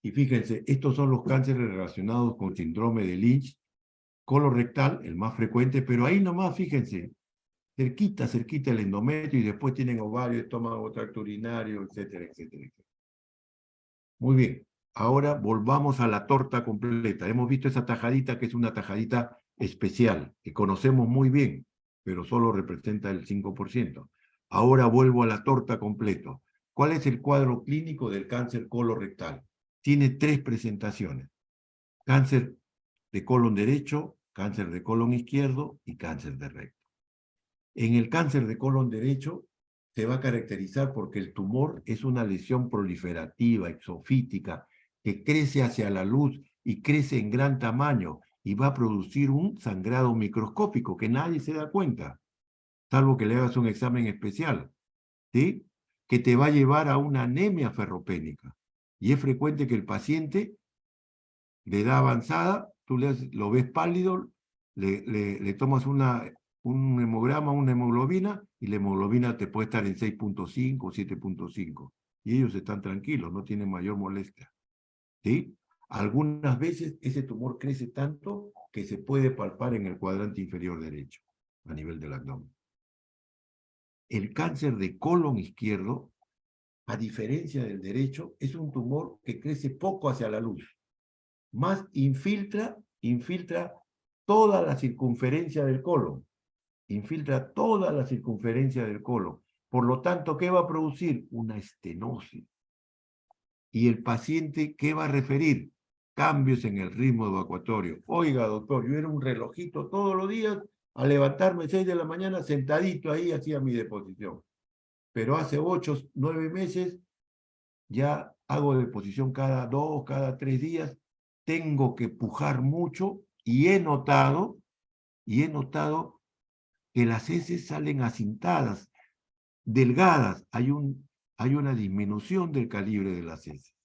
Y fíjense, estos son los cánceres relacionados con síndrome de Lynch, colorectal, el más frecuente, pero ahí nomás, fíjense, cerquita, cerquita el endometrio y después tienen ovario, estómago, tracto urinario, etcétera, etcétera, etcétera. Muy bien, ahora volvamos a la torta completa. Hemos visto esa tajadita que es una tajadita especial, que conocemos muy bien, pero solo representa el 5%. Ahora vuelvo a la torta completa. ¿Cuál es el cuadro clínico del cáncer colorectal? Tiene 3 presentaciones. Cáncer de colon derecho, cáncer de colon izquierdo y cáncer de recto. En el cáncer de colon derecho se va a caracterizar porque el tumor es una lesión proliferativa, exofítica, que crece hacia la luz y crece en gran tamaño y va a producir un sangrado microscópico que nadie se da cuenta, salvo que le hagas un examen especial, ¿sí? Que te va a llevar a una anemia ferropénica. Y es frecuente que el paciente de edad avanzada, tú lo ves pálido, le tomas un hemograma, una hemoglobina, y la hemoglobina te puede estar en 6.5 o 7.5. Y ellos están tranquilos, no tienen mayor molestia. ¿Sí? Algunas veces ese tumor crece tanto que se puede palpar en el cuadrante inferior derecho, a nivel del abdomen. El cáncer de colon izquierdo, a diferencia del derecho, es un tumor que crece poco hacia la luz. Más infiltra toda la circunferencia del colon. Infiltra toda la circunferencia del colon. Por lo tanto, ¿qué va a producir? Una estenosis. ¿Y el paciente qué va a referir? Cambios en el ritmo evacuatorio. Oiga, doctor, yo era un relojito todos los días, a levantarme 6 de la mañana, sentadito ahí, hacía mi deposición. Pero hace 8, 9 meses, ya hago deposición cada 2, cada 3 días, tengo que pujar mucho y he notado que las heces salen acintadas, delgadas. Hay una disminución del calibre de las heces.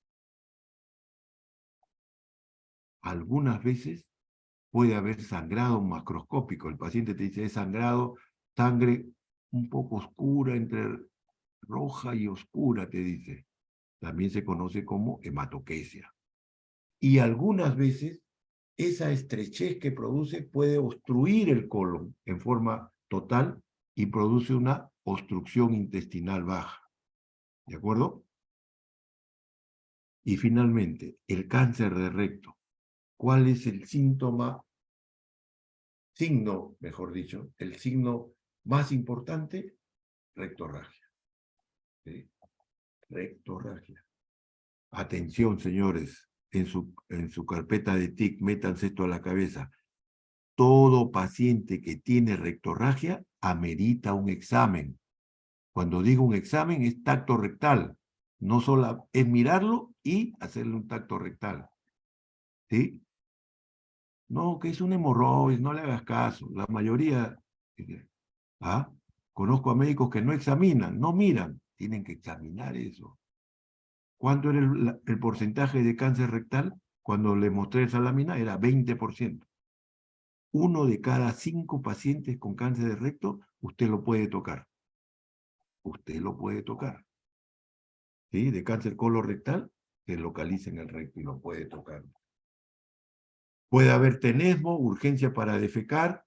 Algunas veces puede haber sangrado macroscópico. El paciente te dice, es sangrado, sangre un poco oscura, entre roja y oscura, te dice. También se conoce como hematoquesia. Y algunas veces esa estrechez que produce puede obstruir el colon en forma total y produce una obstrucción intestinal baja. ¿De acuerdo? Y finalmente, el cáncer de recto. ¿Cuál es el signo, mejor dicho, el signo más importante? Rectorragia. ¿Sí? Rectorragia. Atención, señores, en su carpeta de TIC, métanse esto a la cabeza. Todo paciente que tiene rectorragia amerita un examen. Cuando digo un examen es tacto rectal. No solo es mirarlo y hacerle un tacto rectal. ¿Sí? No, que es un hemorroides, no le hagas caso. La mayoría, ¿ah? Conozco a médicos que no examinan, no miran. Tienen que examinar eso. ¿Cuánto era el porcentaje de cáncer rectal? Cuando le mostré esa lámina era 20%. 1 de cada 5 pacientes con cáncer de recto, usted lo puede tocar. Usted lo puede tocar. ¿Sí? De cáncer colorectal, se localiza en el recto y lo puede tocar. Puede haber tenesmo, urgencia para defecar,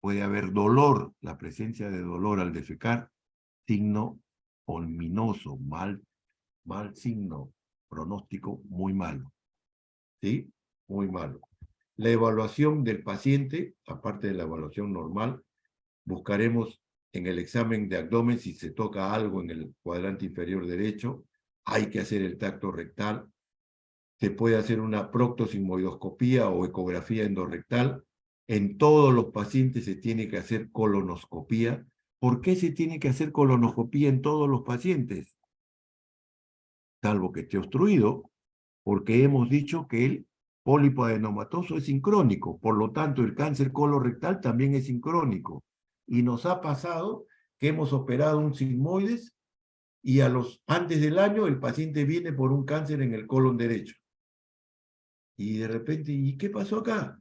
puede haber dolor, la presencia de dolor al defecar, signo ominoso, mal signo, pronóstico muy malo. ¿Sí? Muy malo. La evaluación del paciente, aparte de la evaluación normal, buscaremos en el examen de abdomen si se toca algo en el cuadrante inferior derecho, hay que hacer el tacto rectal, se puede hacer una proctosigmoidoscopía o ecografía endorrectal. En todos los pacientes se tiene que hacer colonoscopía. ¿Por qué se tiene que hacer colonoscopía en todos los pacientes? Salvo que esté obstruido, porque hemos dicho que el pólipo adenomatoso es sincrónico, por lo tanto el cáncer colorectal también es sincrónico. Y nos ha pasado que hemos operado un sigmoides y antes del año el paciente viene por un cáncer en el colon derecho. Y de repente, ¿y qué pasó acá?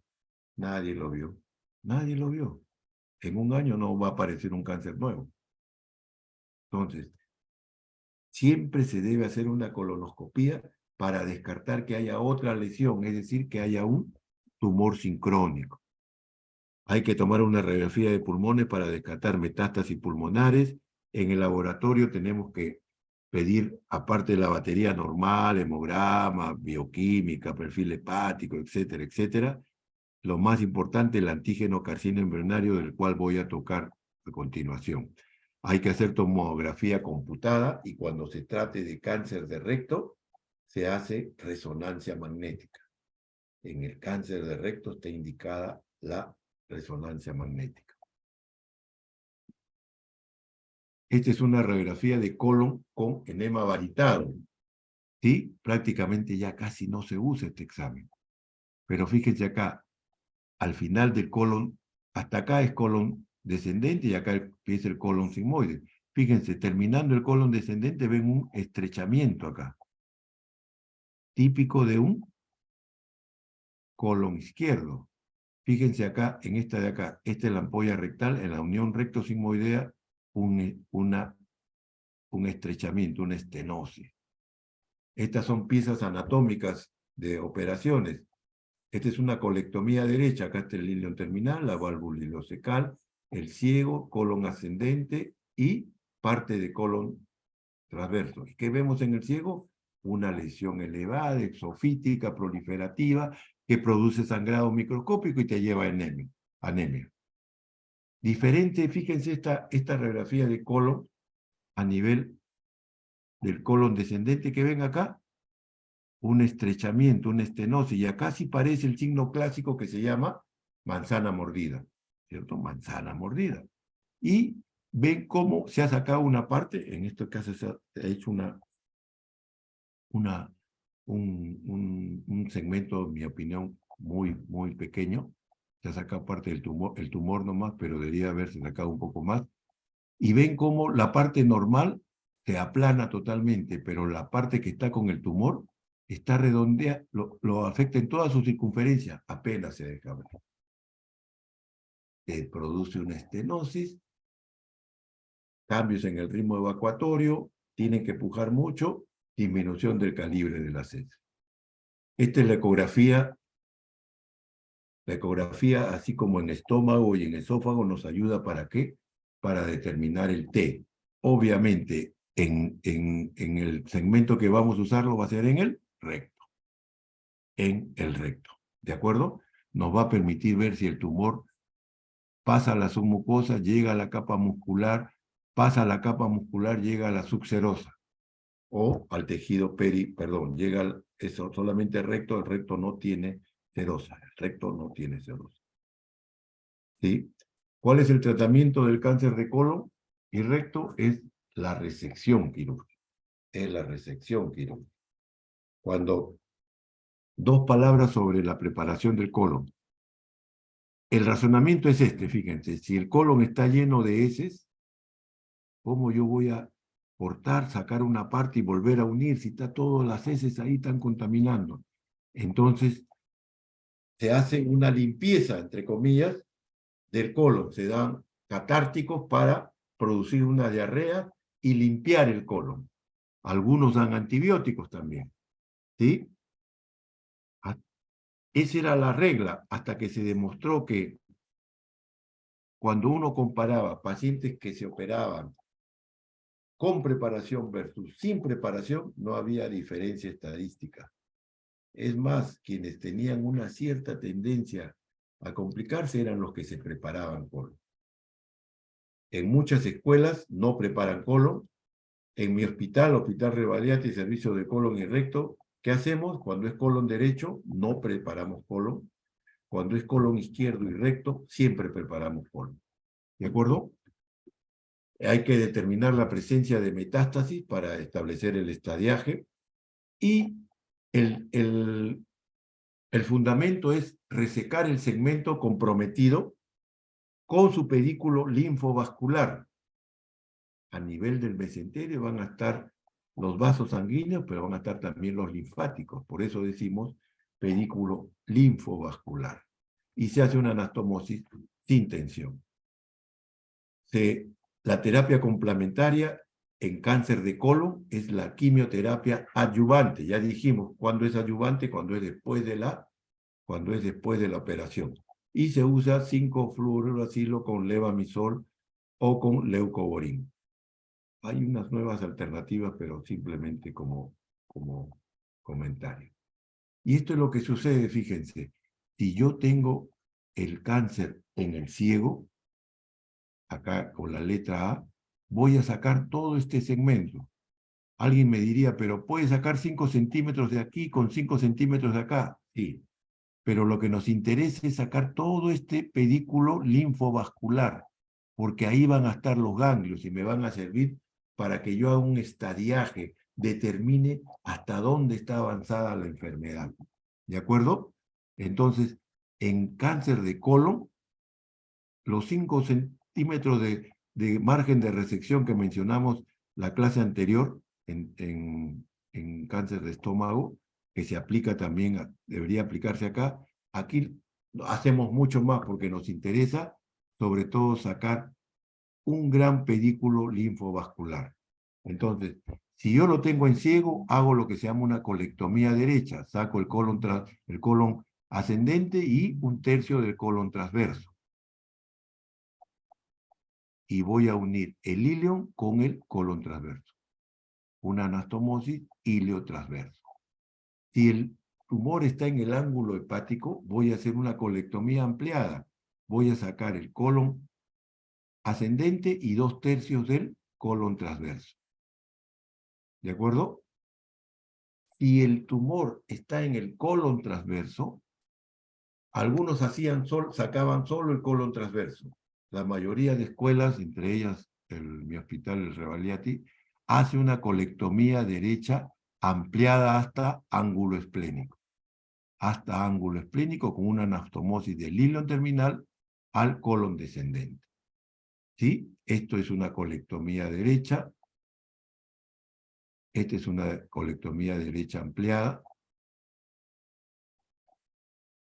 Nadie lo vio. Nadie lo vio. En un año no va a aparecer un cáncer nuevo. Entonces, siempre se debe hacer una colonoscopía para descartar que haya otra lesión, es decir, que haya un tumor sincrónico. Hay que tomar una radiografía de pulmones para descartar metástasis pulmonares. En el laboratorio tenemos que pedir, aparte de la batería normal, hemograma, bioquímica, perfil hepático, etcétera, etcétera, lo más importante, el antígeno carcino embrionario, del cual voy a tocar a continuación. Hay que hacer tomografía computada y cuando se trate de cáncer de recto, se hace resonancia magnética. En el cáncer de recto está indicada la resonancia magnética. Esta es una radiografía de colon con enema varitado. ¿Sí? Prácticamente ya casi no se usa este examen. Pero fíjense acá, al final del colon, hasta acá es colon descendente y acá empieza el colon sigmoide. Fíjense, terminando el colon descendente ven un estrechamiento acá, típico de un colon izquierdo. Fíjense acá, en esta de acá, esta es la ampolla rectal, en la unión recto-sigmoidea, un estrechamiento, una estenosis. Estas son piezas anatómicas de operaciones. Esta es una colectomía derecha, acá está el ilion terminal, la válvula ileocecal, el ciego, colon ascendente y parte de colon transverso. ¿Qué vemos en el ciego? Una lesión elevada, exofítica, proliferativa, que produce sangrado microscópico y te lleva a anemia. Diferente, fíjense esta radiografía de colon a nivel del colon descendente que ven acá, un estrechamiento, una estenosis, y acá sí parece el signo clásico que se llama manzana mordida, ¿cierto? Manzana mordida. Y ven cómo se ha sacado una parte, en este caso se ha hecho un segmento, en mi opinión, muy pequeño. Se ha sacado parte del tumor, el tumor nomás, pero debería haberse sacado un poco más. Y ven cómo la parte normal se aplana totalmente, pero la parte que está con el tumor está redondeada, lo afecta en toda su circunferencia, apenas se deja ver. Produce una estenosis, cambios en el ritmo evacuatorio, tienen que pujar mucho, disminución del calibre de las heces. Esta es la ecografía. La ecografía, así como en estómago y en esófago, nos ayuda ¿para qué? Para determinar el T. Obviamente, en el segmento que vamos a usarlo va a ser en el recto. En el recto. ¿De acuerdo? Nos va a permitir ver si el tumor pasa a la submucosa, llega a la capa muscular, pasa a la capa muscular, llega a la subserosa. O al tejido llega eso solamente el recto no tiene serosa, el recto no tiene serosa. ¿Sí? ¿Cuál es el tratamiento del cáncer de colon y recto? Es la resección quirúrgica. Es la resección quirúrgica. Cuando, dos palabras sobre la preparación del colon. El razonamiento es este, fíjense, si el colon está lleno de heces, ¿cómo yo voy a cortar, sacar una parte y volver a unir si está todas las heces ahí están contaminando? Entonces, se hace una limpieza, entre comillas, del colon. Se dan catárticos para producir una diarrea y limpiar el colon. Algunos dan antibióticos también. ¿Sí? Esa era la regla hasta que se demostró que cuando uno comparaba pacientes que se operaban con preparación versus sin preparación, no había diferencia estadística. Es más, quienes tenían una cierta tendencia a complicarse eran los que se preparaban colon. En muchas escuelas no preparan colon. En mi hospital, Hospital Revalliati, servicio de colon y recto, ¿qué hacemos? Cuando es colon derecho, no preparamos colon. Cuando es colon izquierdo y recto, siempre preparamos colon. ¿De acuerdo? Hay que determinar la presencia de metástasis para establecer el estadiaje. Y el fundamento es resecar el segmento comprometido con su pedículo linfovascular. A nivel del mesenterio van a estar los vasos sanguíneos, pero van a estar también los linfáticos. Por eso decimos pedículo linfovascular. Y se hace una anastomosis sin tensión. La terapia complementaria en cáncer de colon es la quimioterapia adyuvante. Ya dijimos cuándo es adyuvante, cuando es después de la operación. Y se usa 5-fluoruracilo con levamisol o con leucovorin. Hay unas nuevas alternativas, pero simplemente como comentario. Y esto es lo que sucede, fíjense. Si yo tengo el cáncer en el ciego, acá con la letra A, voy a sacar todo este segmento. Alguien me diría, pero ¿puede sacar 5 centímetros de aquí con 5 centímetros de acá? Sí, pero lo que nos interesa es sacar todo este pedículo linfovascular, porque ahí van a estar los ganglios y me van a servir para que yo haga un estadiaje, determine hasta dónde está avanzada la enfermedad. ¿De acuerdo? Entonces, en cáncer de colon, los 5 centímetros de margen de resección que mencionamos la clase anterior en cáncer de estómago, que se aplica también, debería aplicarse acá. Aquí hacemos mucho más porque nos interesa, sobre todo, sacar un gran pedículo linfovascular. Entonces, si yo lo tengo en ciego, hago lo que se llama una colectomía derecha. Saco el colon ascendente y 1/3 del colon transverso. Y voy a unir el ilion con el colon transverso. Una anastomosis iliotransverso. Si el tumor está en el ángulo hepático, voy a hacer una colectomía ampliada. Voy a sacar el colon ascendente y 2/3 del colon transverso. ¿De acuerdo? Si el tumor está en el colon transverso, algunos sacaban solo el colon transverso. La mayoría de escuelas, entre ellas mi hospital, el Revaliati, hace una colectomía derecha ampliada hasta ángulo esplénico. Hasta ángulo esplénico con una anastomosis del ilion terminal al colon descendente. ¿Sí? Esto es una colectomía derecha. Esta es una colectomía derecha ampliada.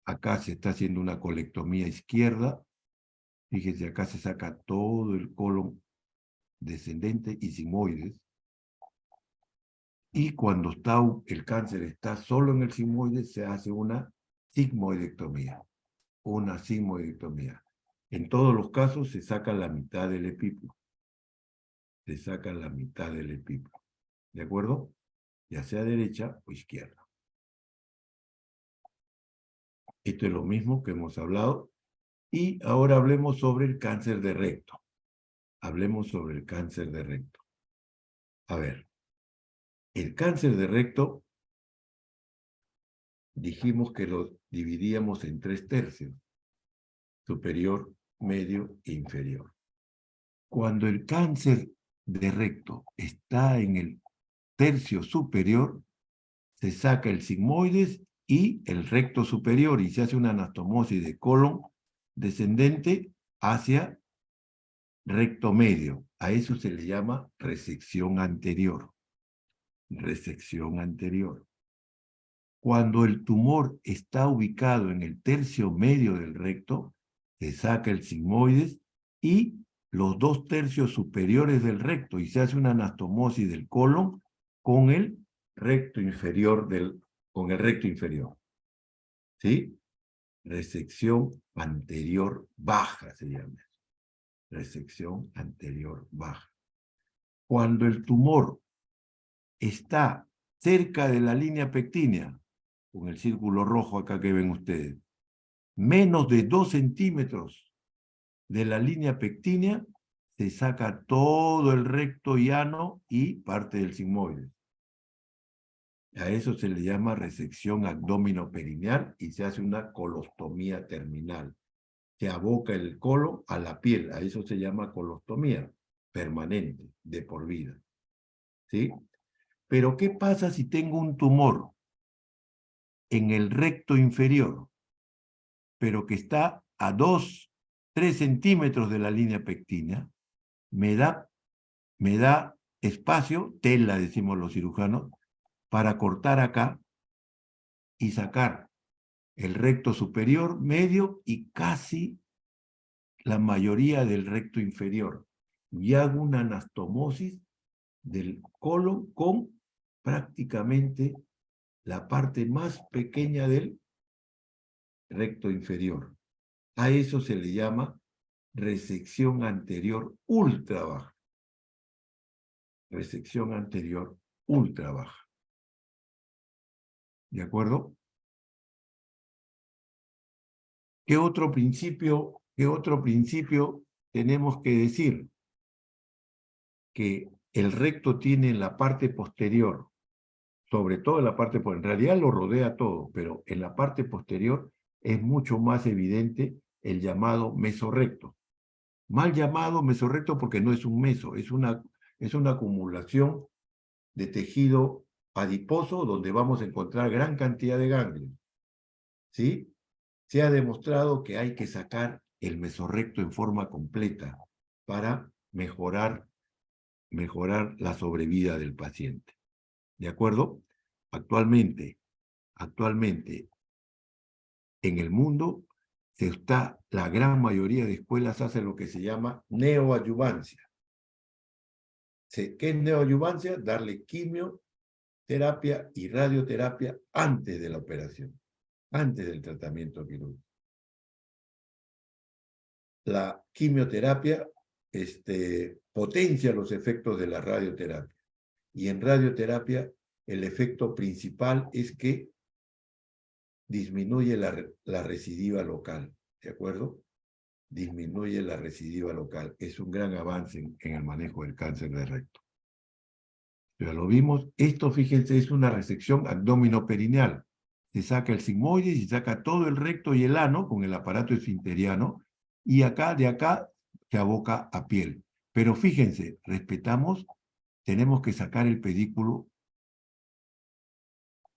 Acá se está haciendo una colectomía izquierda. Fíjense, acá se saca todo el colon descendente y sigmoides. Y cuando el cáncer está solo en el sigmoide, se hace una sigmoidectomía. Una sigmoidectomía. En todos los casos se saca la mitad del epíplo. Se saca la mitad del epíplo. ¿De acuerdo? Ya sea derecha o izquierda. Esto es lo mismo que hemos hablado. Y ahora hablemos sobre el cáncer de recto. Hablemos sobre el cáncer de recto. A ver, el cáncer de recto, dijimos que lo dividíamos en 3 tercios. Superior, medio e inferior. Cuando el cáncer de recto está en el tercio superior, se saca el sigmoides y el recto superior y se hace una anastomosis de colon descendente hacia recto medio. A eso se le llama resección anterior. Resección anterior. Cuando el tumor está ubicado en el tercio medio del recto, se saca el sigmoides y los 2 tercios superiores del recto y se hace una anastomosis del colon con el recto inferior ¿Sí? Resección anterior baja se llama. Resección anterior baja. Cuando el tumor está cerca de la línea pectínea, con el círculo rojo acá que ven ustedes, menos de 2 centímetros de la línea pectínea, se saca todo el recto llano y parte del sigmoide. A eso se le llama resección abdominoperineal y se hace una colostomía terminal. Se aboca el colon a la piel, a eso se llama colostomía permanente, de por vida. ¿Sí? Pero ¿qué pasa si tengo un tumor en el recto inferior, pero que está a 2-3 centímetros de la línea pectínea? Me da espacio, tela decimos los cirujanos, para cortar acá y sacar el recto superior, medio y casi la mayoría del recto inferior. Y hago una anastomosis del colon con prácticamente la parte más pequeña del recto inferior. A eso se le llama resección anterior ultra baja. Resección anterior ultra baja. ¿De acuerdo? ¿Qué otro principio tenemos que decir? Que el recto tiene en la parte posterior, sobre todo en la parte posterior, en realidad lo rodea todo, pero en la parte posterior es mucho más evidente el llamado mesorrecto. Mal llamado mesorrecto porque no es un meso, es una acumulación de tejido adiposo donde vamos a encontrar gran cantidad de ganglios. ¿Sí? Se ha demostrado que hay que sacar el mesorrecto en forma completa para mejorar la sobrevida del paciente. ¿De acuerdo? Actualmente, en el mundo, la gran mayoría de escuelas hacen lo que se llama neoadyuvancia. ¿Qué es neoadyuvancia? Darle quimioterapia y radioterapia antes de la operación, antes del tratamiento quirúrgico. La quimioterapia potencia los efectos de la radioterapia. Y en radioterapia, el efecto principal es que disminuye la recidiva local, ¿de acuerdo? Disminuye la recidiva local. Es un gran avance en el manejo del cáncer de recto. Ya lo vimos. Esto, fíjense, es una resección abdominoperineal. Se saca el sigmoide y se saca todo el recto y el ano con el aparato esfinteriano, y de acá se aboca a piel. Pero fíjense, tenemos que sacar el pedículo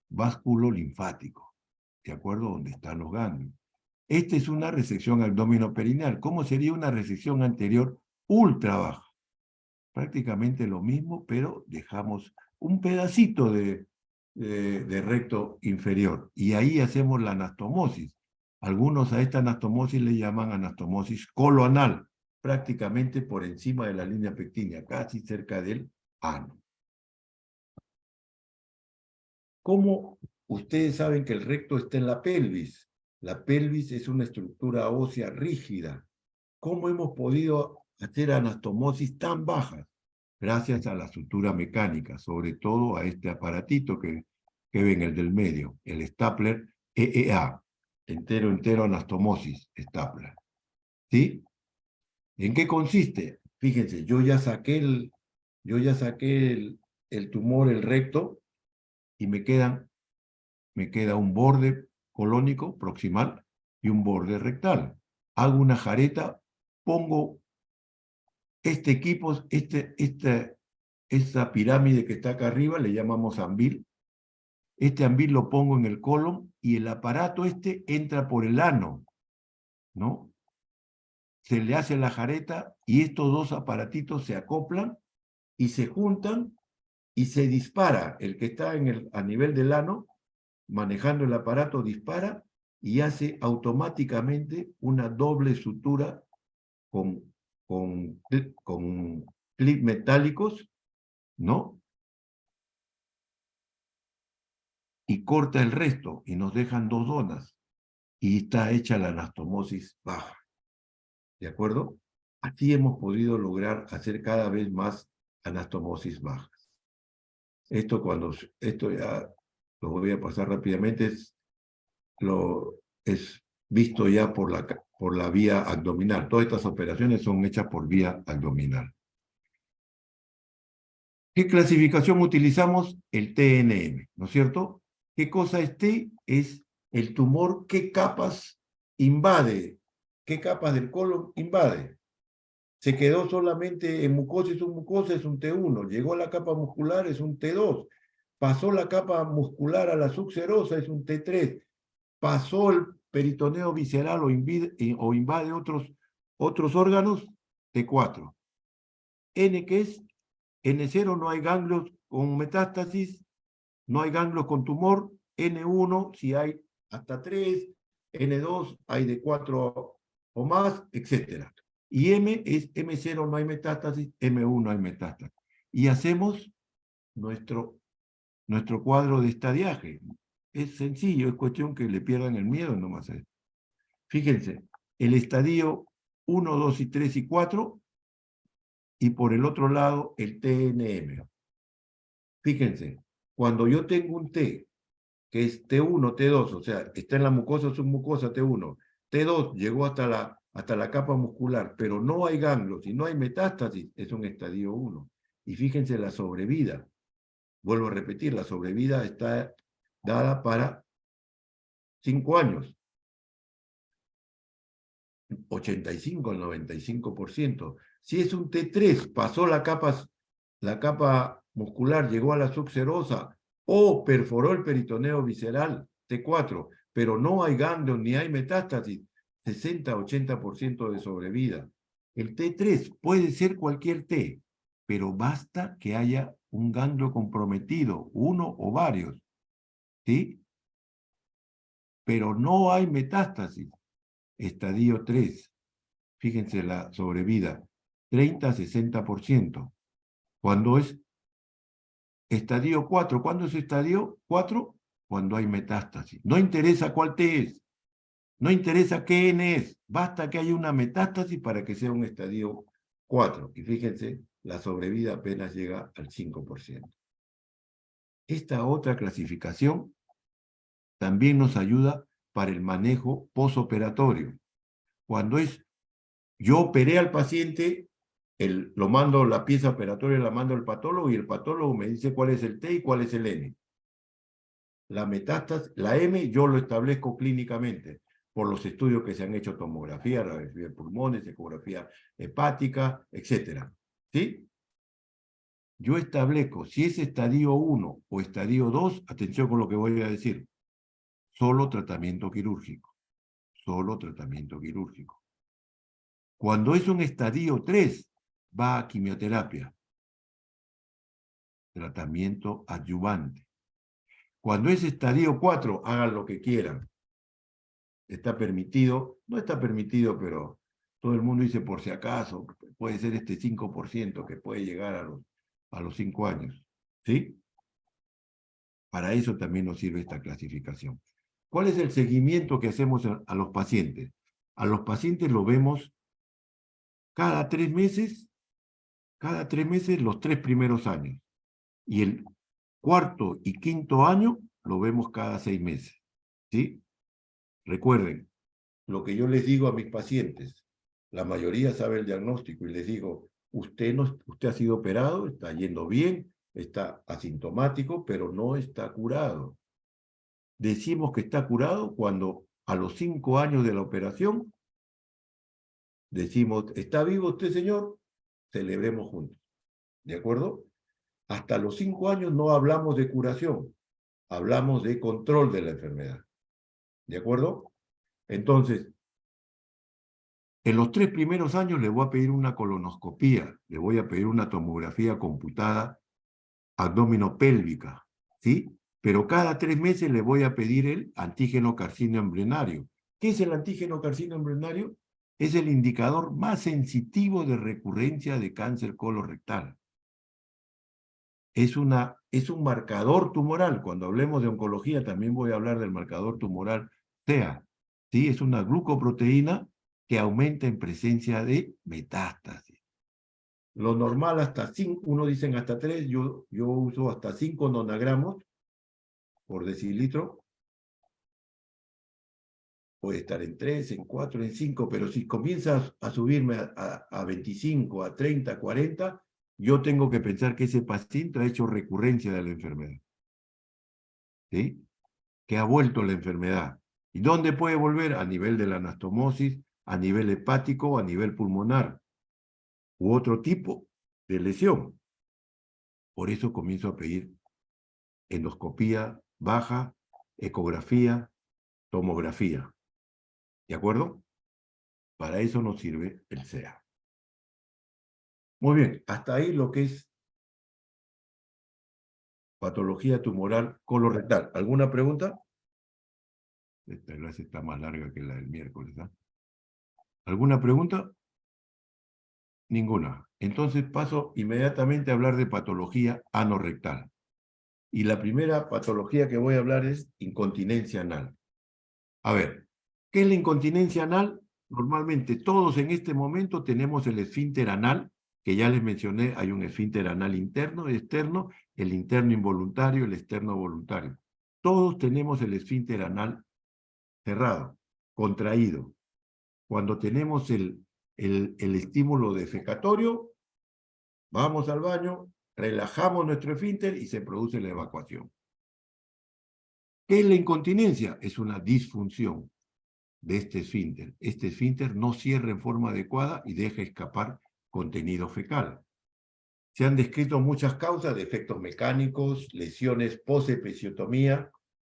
vásculo linfático, ¿de acuerdo? Donde están los ganglios. Esta es una resección abdominoperineal. ¿Cómo sería una resección anterior ultra baja? Prácticamente lo mismo, pero dejamos un pedacito de recto inferior. Y ahí hacemos la anastomosis. Algunos a esta anastomosis le llaman anastomosis coloanal, prácticamente por encima de la línea pectínea, casi cerca del ano. ¿Cómo ustedes saben que el recto está en la pelvis? La pelvis es una estructura ósea rígida. ¿Cómo hemos podido hacer anastomosis tan bajas? Gracias a la sutura mecánica, sobre todo a este aparatito que ven, el del medio, el stapler EEA, entero anastomosis stapler. ¿Sí? ¿En qué consiste? Fíjense, yo ya saqué el tumor, el recto, y me queda un borde colónico proximal y un borde rectal. Hago una jareta, pongo este equipo, esta pirámide que está acá arriba, le llamamos ambil. Este ambil lo pongo en el colon y el aparato entra por el ano, ¿no? Se le hace la jareta y estos dos aparatitos se acoplan y se juntan y se dispara. El que está a nivel del ano, manejando el aparato, dispara y hace automáticamente una doble sutura con clips metálicos, ¿no? Y corta el resto y nos dejan dos donas y está hecha la anastomosis baja. ¿De acuerdo? Así hemos podido lograr hacer cada vez más anastomosis bajas. Esto ya lo voy a pasar rápidamente, es visto ya por la vía abdominal. Todas estas operaciones son hechas por vía abdominal. ¿Qué clasificación utilizamos? El TNM, ¿no es cierto? ¿Qué cosa es T? Es el tumor, ¿qué capas invade? ¿Qué capas del colon invade? Se quedó solamente en mucosa y submucosa, es un T1. Llegó a la capa muscular, es un T2. Pasó la capa muscular a la subserosa, es un T3. Pasó el peritoneo visceral o invade otros órganos, T4. N, ¿qué es? N0, no hay ganglios con metástasis, no hay ganglios con tumor. N1, si hay hasta 3. N2, hay de 4 o más, etc. Y M es M0, no hay metástasis, M1 hay metástasis. y hacemos nuestro cuadro de estadiaje. Es sencillo, es cuestión que le pierdan el miedo nomás. Fíjense, el estadio 1, 2 y 3 y 4, y por el otro lado el TNM. Fíjense, cuando yo tengo un T, que es T1, T2, o sea, está en la mucosa submucosa T1, T2 llegó hasta la capa muscular, pero no hay ganglios y no hay metástasis, es un estadio 1. Y fíjense la sobrevida. Vuelvo a repetir, la sobrevida está dada para 5 años. 85 al 95%. Si es un T3, pasó la capa muscular, llegó a la subserosa o perforó el peritoneo visceral, T4, pero no hay ganglios ni hay metástasis, 60-80% de sobrevida. El T3 puede ser cualquier T, pero basta que haya un ganglio comprometido, uno o varios, ¿sí? Pero no hay metástasis. Estadio 3, fíjense la sobrevida, 30-60%. Cuando es estadio 4, ¿cuándo es estadio 4? Cuando hay metástasis. No interesa cuál T es, no interesa qué N es, basta que haya una metástasis para que sea un estadio 4. Y fíjense, la sobrevida apenas llega al 5%. Esta otra clasificación también nos ayuda para el manejo posoperatorio. Cuando yo operé al paciente, lo mando, la pieza operatoria la mando al patólogo y el patólogo me dice cuál es el T y cuál es el N. La metástasis, la M, yo lo establezco clínicamente por los estudios que se han hecho, tomografía, radiografía de pulmones, ecografía hepática, etc. ¿Sí? Yo establezco si es estadio 1 o estadio 2, atención con lo que voy a decir, solo tratamiento quirúrgico. Solo tratamiento quirúrgico. Cuando es un estadio 3, va a quimioterapia. Tratamiento adyuvante. Cuando es estadio 4, hagan lo que quieran. Está permitido, no está permitido, pero todo el mundo dice por si acaso, puede ser este 5% que puede llegar a los 5 años. ¿Sí? Para eso también nos sirve esta clasificación. ¿Cuál es el seguimiento que hacemos a los pacientes? A los pacientes lo vemos cada 3 meses los 3 primeros años. Y el cuarto y quinto año lo vemos cada 6 meses. ¿Sí? Recuerden, lo que yo les digo a mis pacientes, la mayoría sabe el diagnóstico y les digo, usted ha sido operado, está yendo bien, está asintomático, pero no está curado. Decimos que está curado cuando a los 5 años de la operación decimos, ¿está vivo usted, señor? Celebremos juntos. ¿De acuerdo? Hasta los 5 años no hablamos de curación, hablamos de control de la enfermedad. ¿De acuerdo? Entonces, en los 3 primeros años le voy a pedir una colonoscopía, le voy a pedir una tomografía computada abdominopélvica, ¿sí? Pero cada 3 meses le voy a pedir el antígeno carcino embrionario. ¿Qué es el antígeno carcino embrionario? Es el indicador más sensitivo de recurrencia de cáncer colorectal. Es un marcador tumoral. Cuando hablemos de oncología también voy a hablar del marcador tumoral TEA. ¿Sí? Es una glucoproteína que aumenta en presencia de metástasis. Lo normal hasta 5, uno dicen hasta 3, yo uso hasta 5 nanogramos por decilitro. Puede estar en 3, en 4, en 5, pero si comienzas a subirme a 25, a 30, 40, yo tengo que pensar que ese paciente ha hecho recurrencia de la enfermedad. ¿Sí? Que ha vuelto la enfermedad. ¿Y dónde puede volver? A nivel de la anastomosis, a nivel hepático, a nivel pulmonar, u otro tipo de lesión. Por eso comienzo a pedir endoscopía baja, ecografía, tomografía. ¿De acuerdo? Para eso nos sirve el CEA. Muy bien, hasta ahí lo que es patología tumoral colorectal. ¿Alguna pregunta? Esta clase está más larga que la del miércoles, ¿no? ¿Alguna pregunta? Ninguna. Entonces paso inmediatamente a hablar de patología anorrectal. Y la primera patología que voy a hablar es incontinencia anal. A ver, ¿qué es la incontinencia anal? Normalmente todos en este momento tenemos el esfínter anal, que ya les mencioné, hay un esfínter anal interno, externo, el interno involuntario, el externo voluntario. Todos tenemos el esfínter anal cerrado, contraído. Cuando tenemos el estímulo defecatorio, vamos al baño, relajamos nuestro esfínter y se produce la evacuación. ¿Qué es la incontinencia? Es una disfunción de este esfínter. Este esfínter no cierra en forma adecuada y deja escapar contenido fecal. Se han descrito muchas causas de efectos mecánicos, lesiones post-episiotomía,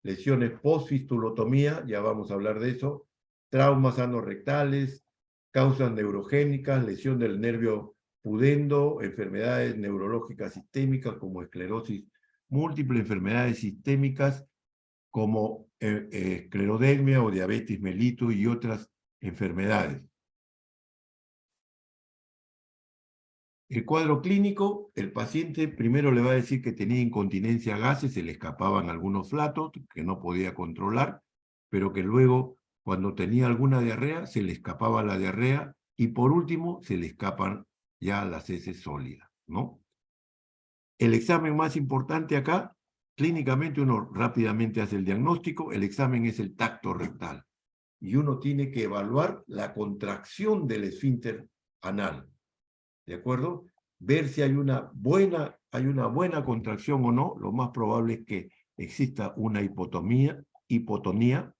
lesiones post-fistulotomía, ya vamos a hablar de eso, traumas anorrectales, causas neurogénicas, lesión del nervio pudendo, enfermedades neurológicas sistémicas como esclerosis múltiple, enfermedades sistémicas como esclerodermia o diabetes mellitus y otras enfermedades. El cuadro clínico, el paciente primero le va a decir que tenía incontinencia a gases, se le escapaban algunos flatos que no podía controlar, pero que luego, cuando tenía alguna diarrea, se le escapaba la diarrea y por último se le escapan ya las heces sólidas, ¿no? El examen más importante acá, clínicamente uno rápidamente hace el diagnóstico, el examen es el tacto rectal y uno tiene que evaluar la contracción del esfínter anal. ¿De acuerdo? Ver si hay una buena contracción o no. Lo más probable es que exista una hipotonía.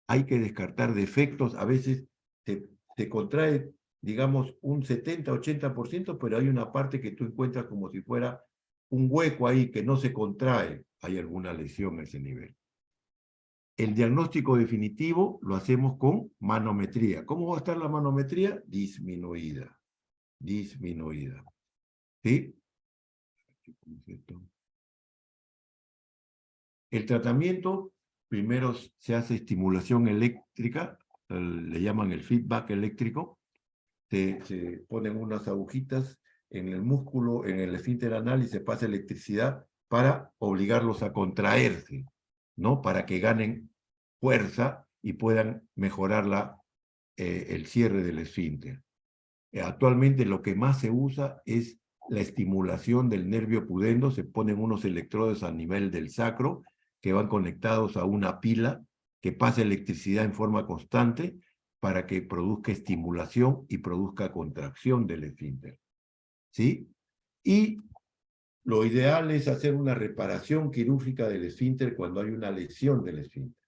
Hay que descartar defectos. A veces se contrae, digamos, un 70-80%, pero hay una parte que tú encuentras como si fuera un hueco ahí que no se contrae. Hay alguna lesión a ese nivel. El diagnóstico definitivo lo hacemos con manometría. ¿Cómo va a estar la manometría? Disminuida. Disminuida. ¿Sí? El tratamiento, primero se hace estimulación eléctrica, le llaman el feedback eléctrico, se ponen unas agujitas en el músculo, en el esfínter anal y se pasa electricidad para obligarlos a contraerse, ¿no? Para que ganen fuerza y puedan mejorar el cierre del esfínter. Actualmente lo que más se usa es la estimulación del nervio pudendo, se ponen unos electrodos a nivel del sacro que van conectados a una pila que pasa electricidad en forma constante para que produzca estimulación y produzca contracción del esfínter. ¿Sí? Y lo ideal es hacer una reparación quirúrgica del esfínter cuando hay una lesión del esfínter.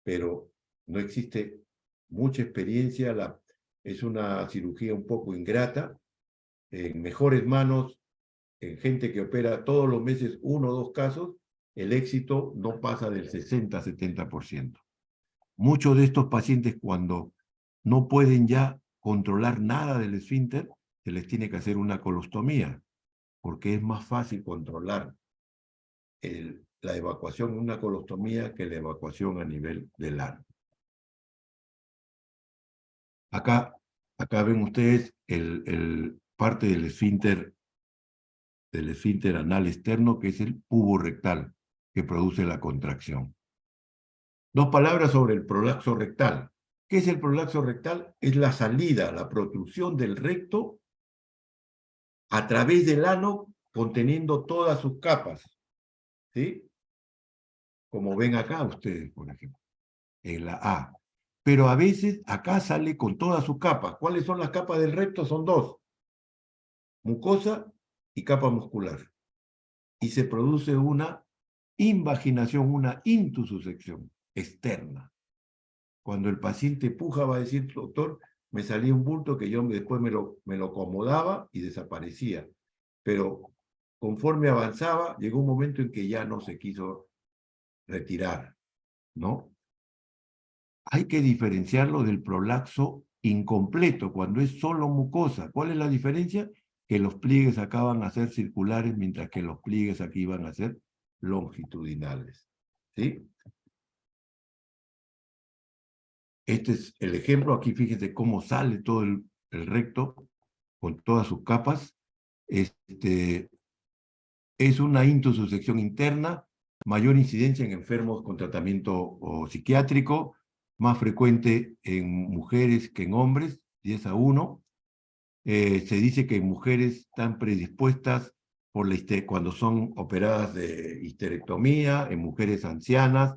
Pero no existe mucha experiencia, es una cirugía un poco ingrata, en mejores manos, en gente que opera todos los meses 1 o 2 casos, el éxito no pasa del 60-70%. Muchos de estos pacientes, cuando no pueden ya controlar nada del esfínter, se les tiene que hacer una colostomía, porque es más fácil controlar la evacuación en una colostomía que la evacuación a nivel del ano. Acá ven ustedes parte del esfínter anal externo, que es el pubo rectal, que produce la contracción. 2 palabras sobre el prolapso rectal. ¿Qué es el prolapso rectal? Es la salida, la protrusión del recto a través del ano, conteniendo todas sus capas. ¿Sí? Como ven acá ustedes, por ejemplo, en la A. Pero a veces acá sale con todas sus capas. ¿Cuáles son las capas del recto? Son 2. Mucosa y capa muscular. Y se produce una invaginación, una intussusección externa. Cuando el paciente puja va a decir, doctor, me salía un bulto que yo después me lo acomodaba y desaparecía. Pero conforme avanzaba, llegó un momento en que ya no se quiso retirar, ¿no? Hay que diferenciarlo del prolapso incompleto, cuando es solo mucosa. ¿Cuál es la diferencia? Que los pliegues acá van a ser circulares, mientras que los pliegues aquí van a ser longitudinales. ¿Sí? Este es el ejemplo. Aquí fíjese cómo sale todo el recto. con todas sus capas. Es una intussusección interna, mayor incidencia en enfermos con tratamiento o psiquiátrico, más frecuente en mujeres que en hombres, 10-1. Se dice que en mujeres están predispuestas cuando son operadas de histerectomía, en mujeres ancianas.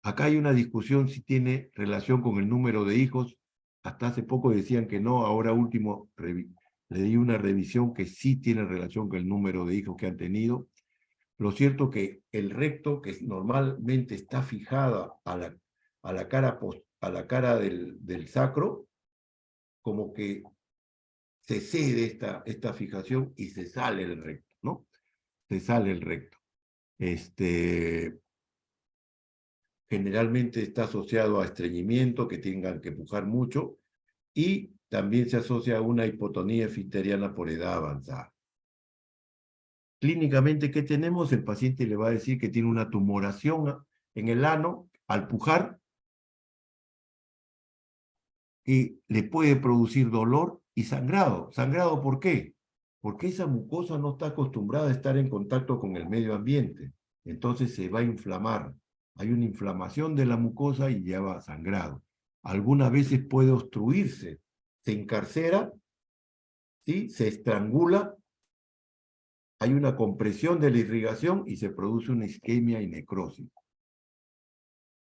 Acá hay una discusión si tiene relación con el número de hijos. Hasta hace poco decían que no, ahora último le di una revisión que sí tiene relación con el número de hijos que han tenido. Lo cierto que el recto, que normalmente está fijada a la cara del sacro, como que se cede esta fijación y se sale el recto, ¿no? Se sale el recto. Generalmente está asociado a estreñimiento, que tengan que pujar mucho, y también se asocia a una hipotonía efisteriana por edad avanzada. Clínicamente, ¿qué tenemos? El paciente le va a decir que tiene una tumoración en el ano al pujar y le puede producir dolor y sangrado. ¿Sangrado por qué? Porque esa mucosa no está acostumbrada a estar en contacto con el medio ambiente. Entonces se va a inflamar. Hay una inflamación de la mucosa y lleva sangrado. Algunas veces puede obstruirse, se encarcera, ¿sí? Se estrangula, hay una compresión de la irrigación y se produce una isquemia y necrosis.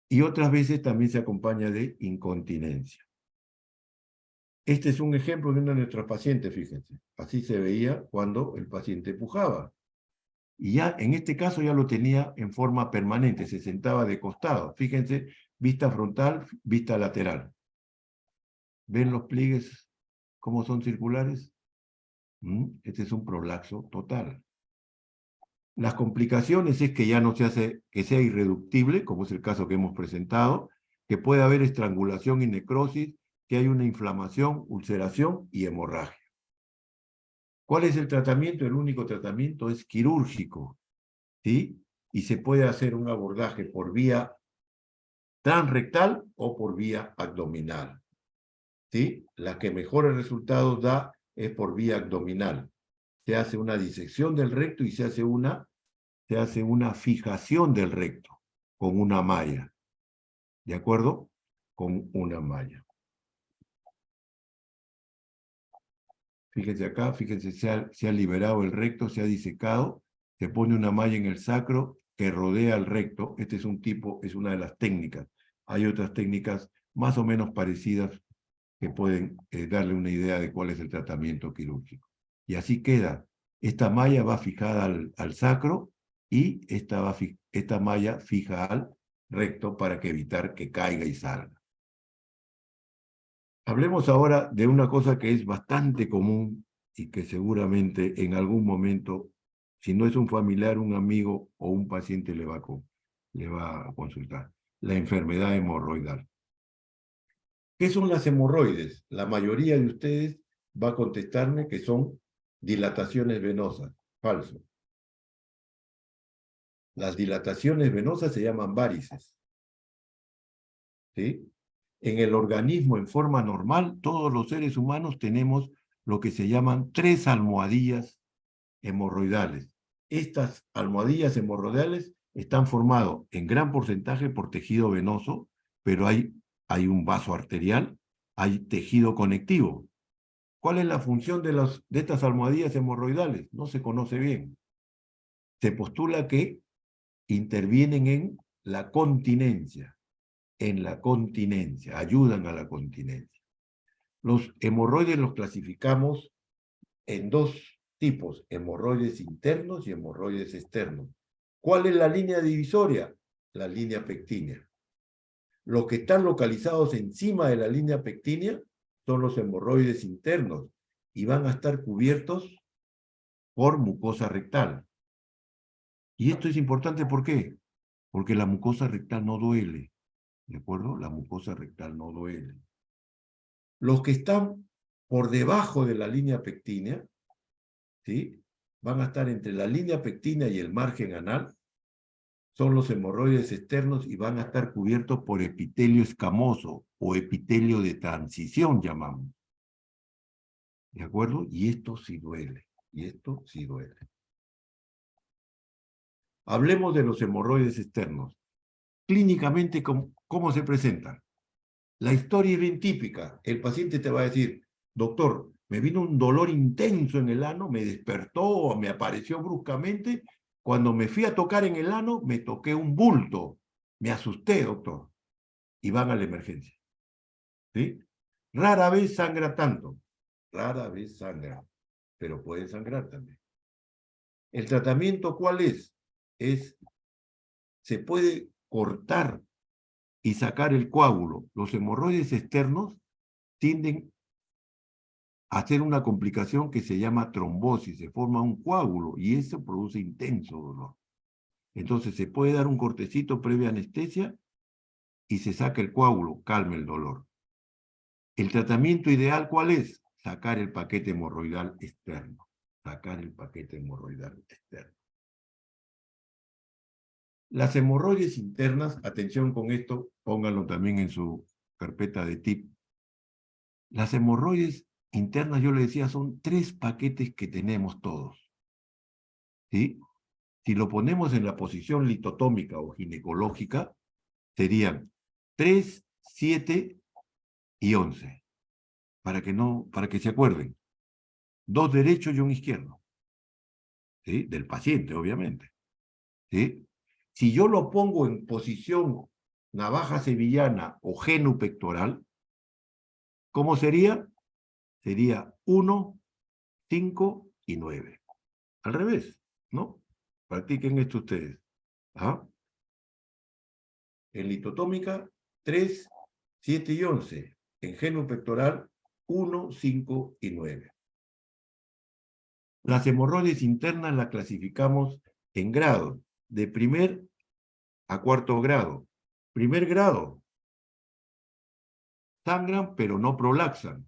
Y otras veces también se acompaña de incontinencia. Este es un ejemplo de uno de nuestros pacientes, fíjense. Así se veía cuando el paciente pujaba. Y ya, en este caso ya lo tenía en forma permanente, se sentaba de costado. Fíjense, vista frontal, vista lateral. ¿Ven los pliegues cómo son circulares? Este es un prolapso total. Las complicaciones es que ya no se hace, que sea irreductible, como es el caso que hemos presentado, que puede haber estrangulación y necrosis, que hay una inflamación, ulceración y hemorragia. ¿Cuál es el tratamiento? El único tratamiento es quirúrgico, ¿sí? Y se puede hacer un abordaje por vía transrectal o por vía abdominal, ¿sí? La que mejores resultados da es por vía abdominal. Se hace una disección del recto y se hace una fijación del recto con una malla, ¿de acuerdo? Con una malla. Fíjense acá, fíjense, se ha liberado el recto, se ha disecado, se pone una malla en el sacro que rodea el recto. Este es una de las técnicas. Hay otras técnicas más o menos parecidas que pueden darle una idea de cuál es el tratamiento quirúrgico. Y así queda. Esta malla va fijada al sacro y esta malla fija al recto para evitar que caiga y salga. Hablemos ahora de una cosa que es bastante común y que seguramente en algún momento, si no es un familiar, un amigo o un paciente le va a consultar. La enfermedad hemorroidal. ¿Qué son las hemorroides? La mayoría de ustedes va a contestarme que son dilataciones venosas. Falso. Las dilataciones venosas se llaman varices. ¿Sí? En el organismo, en forma normal, todos los seres humanos tenemos lo que se llaman 3 almohadillas hemorroidales. Estas almohadillas hemorroidales están formadas en gran porcentaje por tejido venoso, pero hay un vaso arterial, hay tejido conectivo. ¿Cuál es la función de estas almohadillas hemorroidales? No se conoce bien. Se postula que intervienen en la continencia, ayudan a la continencia. Los hemorroides los clasificamos en 2 tipos, hemorroides internos y hemorroides externos. ¿Cuál es la línea divisoria? La línea pectínea. Los que están localizados encima de la línea pectínea son los hemorroides internos y van a estar cubiertos por mucosa rectal. Y esto es importante, ¿por qué? Porque la mucosa rectal no duele, ¿de acuerdo? La mucosa rectal no duele. Los que están por debajo de la línea pectínea, ¿sí? Van a estar entre la línea pectínea y el margen anal, son los hemorroides externos y van a estar cubiertos por epitelio escamoso o epitelio de transición, llamamos. ¿De acuerdo? Y esto sí duele. Y esto sí duele. Hablemos de los hemorroides externos. Clínicamente, ¿cómo se presentan? La historia es bien típica. El paciente te va a decir, doctor, me vino un dolor intenso en el ano, me despertó o me apareció bruscamente. Cuando me fui a tocar en el ano, me toqué un bulto. Me asusté, doctor. Y van a la emergencia. ¿Sí? Rara vez sangra tanto. Rara vez sangra. Pero puede sangrar también. ¿El tratamiento cuál es? Se puede cortar y sacar el coágulo. Los hemorroides externos tienden a hacer una complicación que se llama trombosis, se forma un coágulo y eso produce intenso dolor. Entonces se puede dar un cortecito previa anestesia y se saca el coágulo, calma el dolor. ¿El tratamiento ideal cuál es? Sacar el paquete hemorroidal externo. Sacar el paquete hemorroidal externo. Las hemorroides internas, atención con esto, pónganlo también en su carpeta de tip. Las hemorroides internas, yo le decía, son 3 paquetes que tenemos todos. ¿Sí? Si lo ponemos en la posición litotómica o ginecológica, serían 3, 7 y 11. Para que se acuerden. 2 derechos y 1 izquierdo. ¿Sí? Del paciente, obviamente. ¿Sí? Si yo lo pongo en posición navaja sevillana o genupectoral, ¿cómo sería? Sería 1, 5 y 9. Al revés, ¿no? Practiquen esto ustedes. ¿Ah? En litotómica, 3, 7 y 11. En genupectoral, 1, 5 y 9. Las hemorroides internas las clasificamos en grados, de primer a cuarto grado. Primer grado, sangran pero no prolaxan.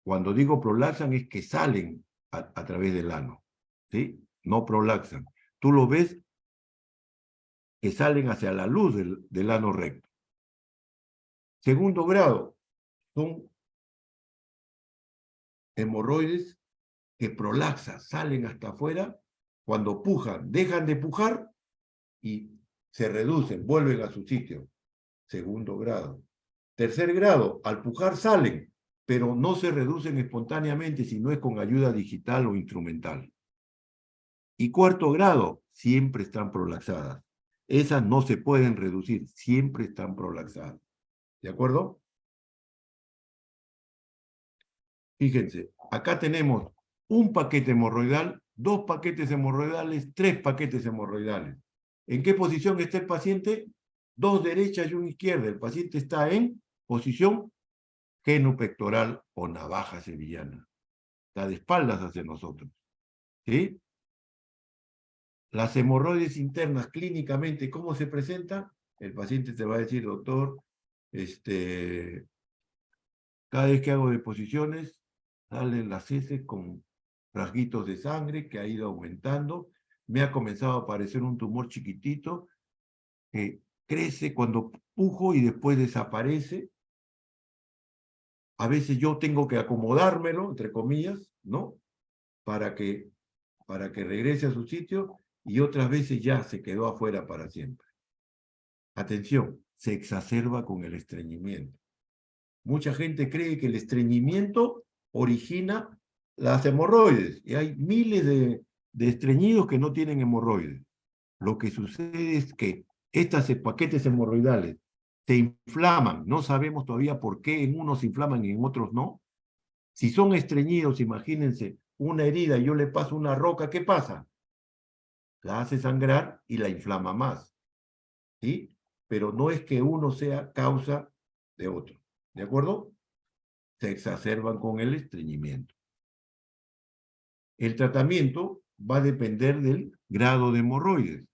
Cuando digo prolaxan es que salen a través del ano, ¿sí? No prolaxan. Tú lo ves que salen hacia la luz del ano recto. Segundo grado, son hemorroides que prolaxan, salen hasta afuera, cuando pujan, dejan de pujar y se reducen, vuelven a su sitio. Segundo grado. Tercer grado, al pujar salen, pero no se reducen espontáneamente, sino es con ayuda digital o instrumental. Y cuarto grado, siempre están prolaxadas. Esas no se pueden reducir, siempre están prolaxadas. ¿De acuerdo? Fíjense, acá tenemos un paquete hemorroidal, 2 paquetes hemorroidales, 3 paquetes hemorroidales. ¿En qué posición está el paciente? 2 derechas y 1 izquierda. El paciente está en posición genupectoral o navaja sevillana. Está de espaldas hacia nosotros. ¿Sí? Las hemorroides internas clínicamente, ¿cómo se presentan? El paciente te va a decir, doctor, cada vez que hago deposiciones, salen las heces con rasguitos de sangre que ha ido aumentando. Me ha comenzado a aparecer un tumor chiquitito que crece cuando pujo y después desaparece. A veces yo tengo que acomodármelo, entre comillas, ¿no? Para que regrese a su sitio y otras veces ya se quedó afuera para siempre. Atención, se exacerba con el estreñimiento. Mucha gente cree que el estreñimiento origina las hemorroides y hay miles de estreñidos que no tienen hemorroides. Lo que sucede es que estos paquetes hemorroidales se inflaman, no sabemos todavía por qué en unos se inflaman y en otros no. Si son estreñidos, imagínense una herida y yo le paso una roca, ¿qué pasa? La hace sangrar y la inflama más, ¿sí? Pero no es que uno sea causa de otro, ¿de acuerdo? Se exacerban con el estreñimiento. El tratamiento va a depender del grado de hemorroides.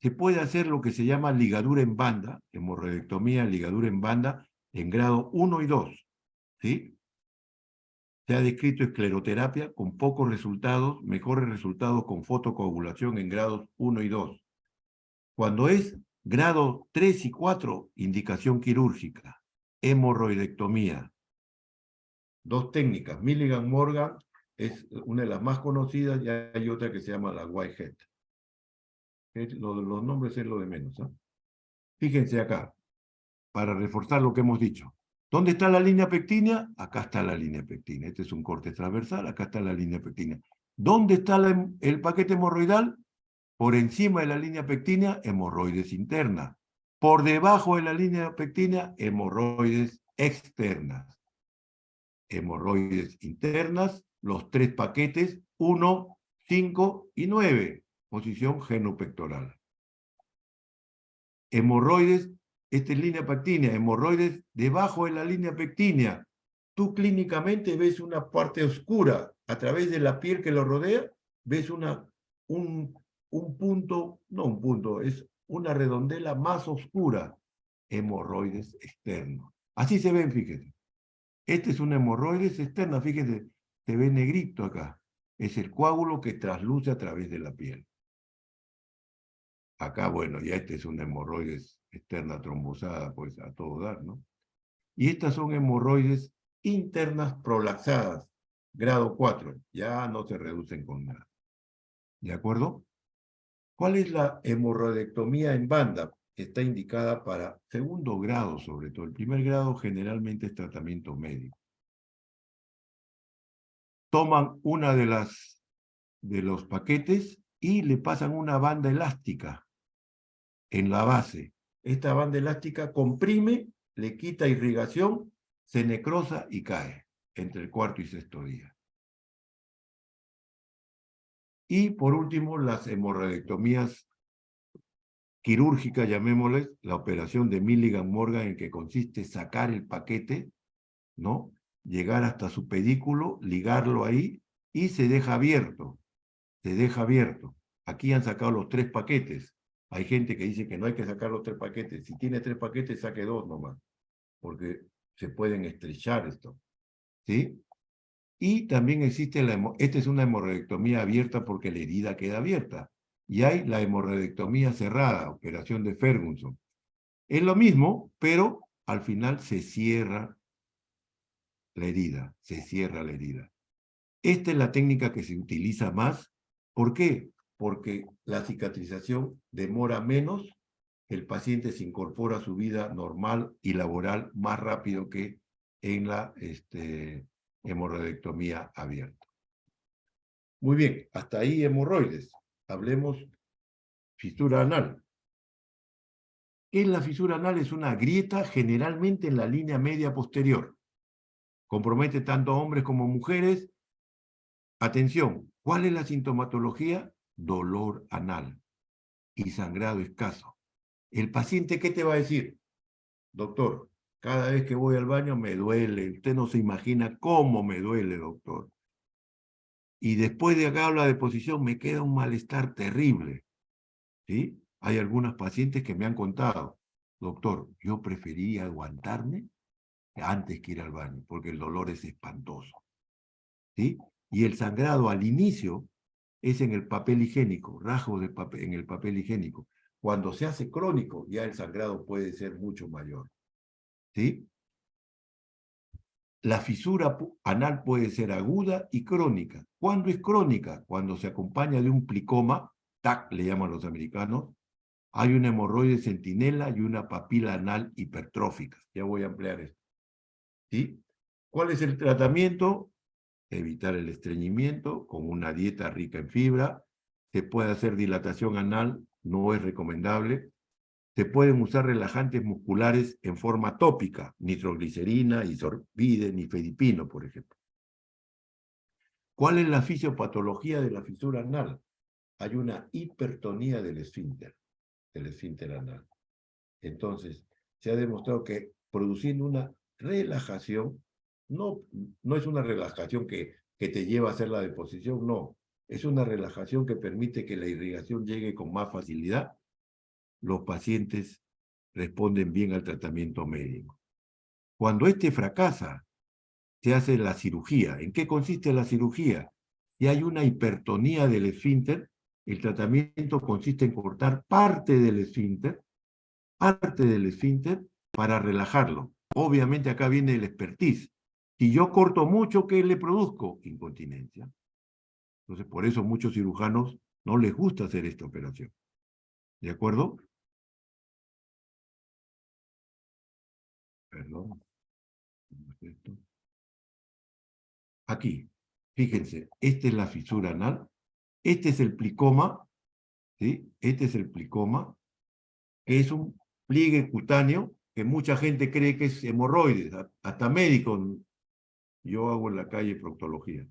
Se puede hacer lo que se llama ligadura en banda, hemorroidectomía, ligadura en banda, en grado 1 y 2, ¿sí? Se ha descrito escleroterapia con pocos resultados, mejores resultados con fotocoagulación en grados 1 y 2. Cuando es grado 3 y 4, indicación quirúrgica, hemorroidectomía. Dos técnicas. Milligan-Morgan es una de las más conocidas y hay otra que se llama la Whitehead. Los nombres es lo de menos. ¿Eh? Fíjense acá, para reforzar lo que hemos dicho. ¿Dónde está la línea pectínea? Acá está la línea pectínea. Este es un corte transversal, acá está la línea pectínea. ¿Dónde está el paquete hemorroidal? Por encima de la línea pectínea, hemorroides internas. Por debajo de la línea pectínea, hemorroides externas. Hemorroides internas, los tres paquetes, 1, 5 y 9, posición genopectoral. Hemorroides, esta es línea pectínea, hemorroides debajo de la línea pectínea. Tú clínicamente ves una parte oscura, a través de la piel que lo rodea, ves un punto, no un punto, es una redondela más oscura, hemorroides externos. Así se ven, fíjense. Este es una hemorroides externa, fíjense, se ve negrito acá. Es el coágulo que trasluce a través de la piel. Acá, bueno, ya este es una hemorroides externa trombosada, pues a todo dar, ¿no? Y estas son hemorroides internas prolapsadas, grado 4, ya no se reducen con nada. ¿De acuerdo? ¿Cuál es la hemorroidectomía en banda? Que está indicada para segundo grado, sobre todo. El primer grado generalmente es tratamiento médico. Toman una de los paquetes y le pasan una banda elástica en la base. Esta banda elástica comprime, le quita irrigación, se necrosa y cae entre el cuarto y sexto día. Y por último, las hemorroidectomías quirúrgicas, llamémosles, la operación de Milligan-Morgan, en que consiste sacar el paquete, ¿no? Llegar hasta su pedículo, ligarlo ahí y se deja abierto. Se deja abierto. Aquí han sacado los 3 paquetes. Hay gente que dice que no hay que sacar los 3 paquetes. Si tiene 3 paquetes, saque 2 nomás, porque se pueden estrechar esto. ¿Sí? Y también existe esta es una hemorroidectomía abierta porque la herida queda abierta. Y hay la hemorroidectomía cerrada, operación de Ferguson. Es lo mismo, pero al final se cierra la herida, se cierra la herida. Esta es la técnica que se utiliza más. ¿Por qué? Porque la cicatrización demora menos, el paciente se incorpora a su vida normal y laboral más rápido que en la hemorroidectomía abierta. Muy bien, hasta ahí hemorroides. Hablemos fisura anal. ¿Qué es la fisura anal? Es una grieta generalmente en la línea media posterior. Compromete tanto a hombres como mujeres. Atención, ¿cuál es la sintomatología? Dolor anal y sangrado escaso. ¿El paciente qué te va a decir? Doctor, cada vez que voy al baño me duele. Usted no se imagina cómo me duele, doctor. Y después de acá habla de posición, me queda un malestar terrible. ¿Sí? Hay algunas pacientes que me han contado, doctor, yo preferiría aguantarme antes que ir al baño, porque el dolor es espantoso. ¿Sí? Y el sangrado al inicio es en el papel higiénico, rasgos de papel, en el papel higiénico. Cuando se hace crónico, ya el sangrado puede ser mucho mayor. ¿Sí? La fisura anal puede ser aguda y crónica. ¿Cuándo es crónica? Cuando se acompaña de un plicoma, TAC le llaman los americanos, hay una hemorroide centinela y una papila anal hipertrófica. Ya voy a ampliar esto. ¿Sí? ¿Cuál es el tratamiento? Evitar el estreñimiento con una dieta rica en fibra. Se puede hacer dilatación anal, no es recomendable. Se pueden usar relajantes musculares en forma tópica, nitroglicerina, isorbide, nifedipino, por ejemplo. ¿Cuál es la fisiopatología de la fisura anal? Hay una hipertonía del esfínter anal. Entonces, se ha demostrado que produciendo una relajación, no es una relajación que te lleva a hacer la deposición, no. Es una relajación que permite que la irrigación llegue con más facilidad. Los pacientes responden bien al tratamiento médico. Cuando este fracasa, se hace la cirugía. ¿En qué consiste la cirugía? Si hay una hipertonía del esfínter, el tratamiento consiste en cortar parte del esfínter para relajarlo. Obviamente acá viene el expertise. Si yo corto mucho, ¿qué le produzco? Incontinencia. Entonces, por eso muchos cirujanos no les gusta hacer esta operación. ¿De acuerdo? Perdón. Aquí, fíjense, esta es la fisura anal, este es el plicoma, ¿sí? Este es el plicoma, que es un pliegue cutáneo que mucha gente cree que es hemorroides, hasta médicos. Yo hago en la calle proctología.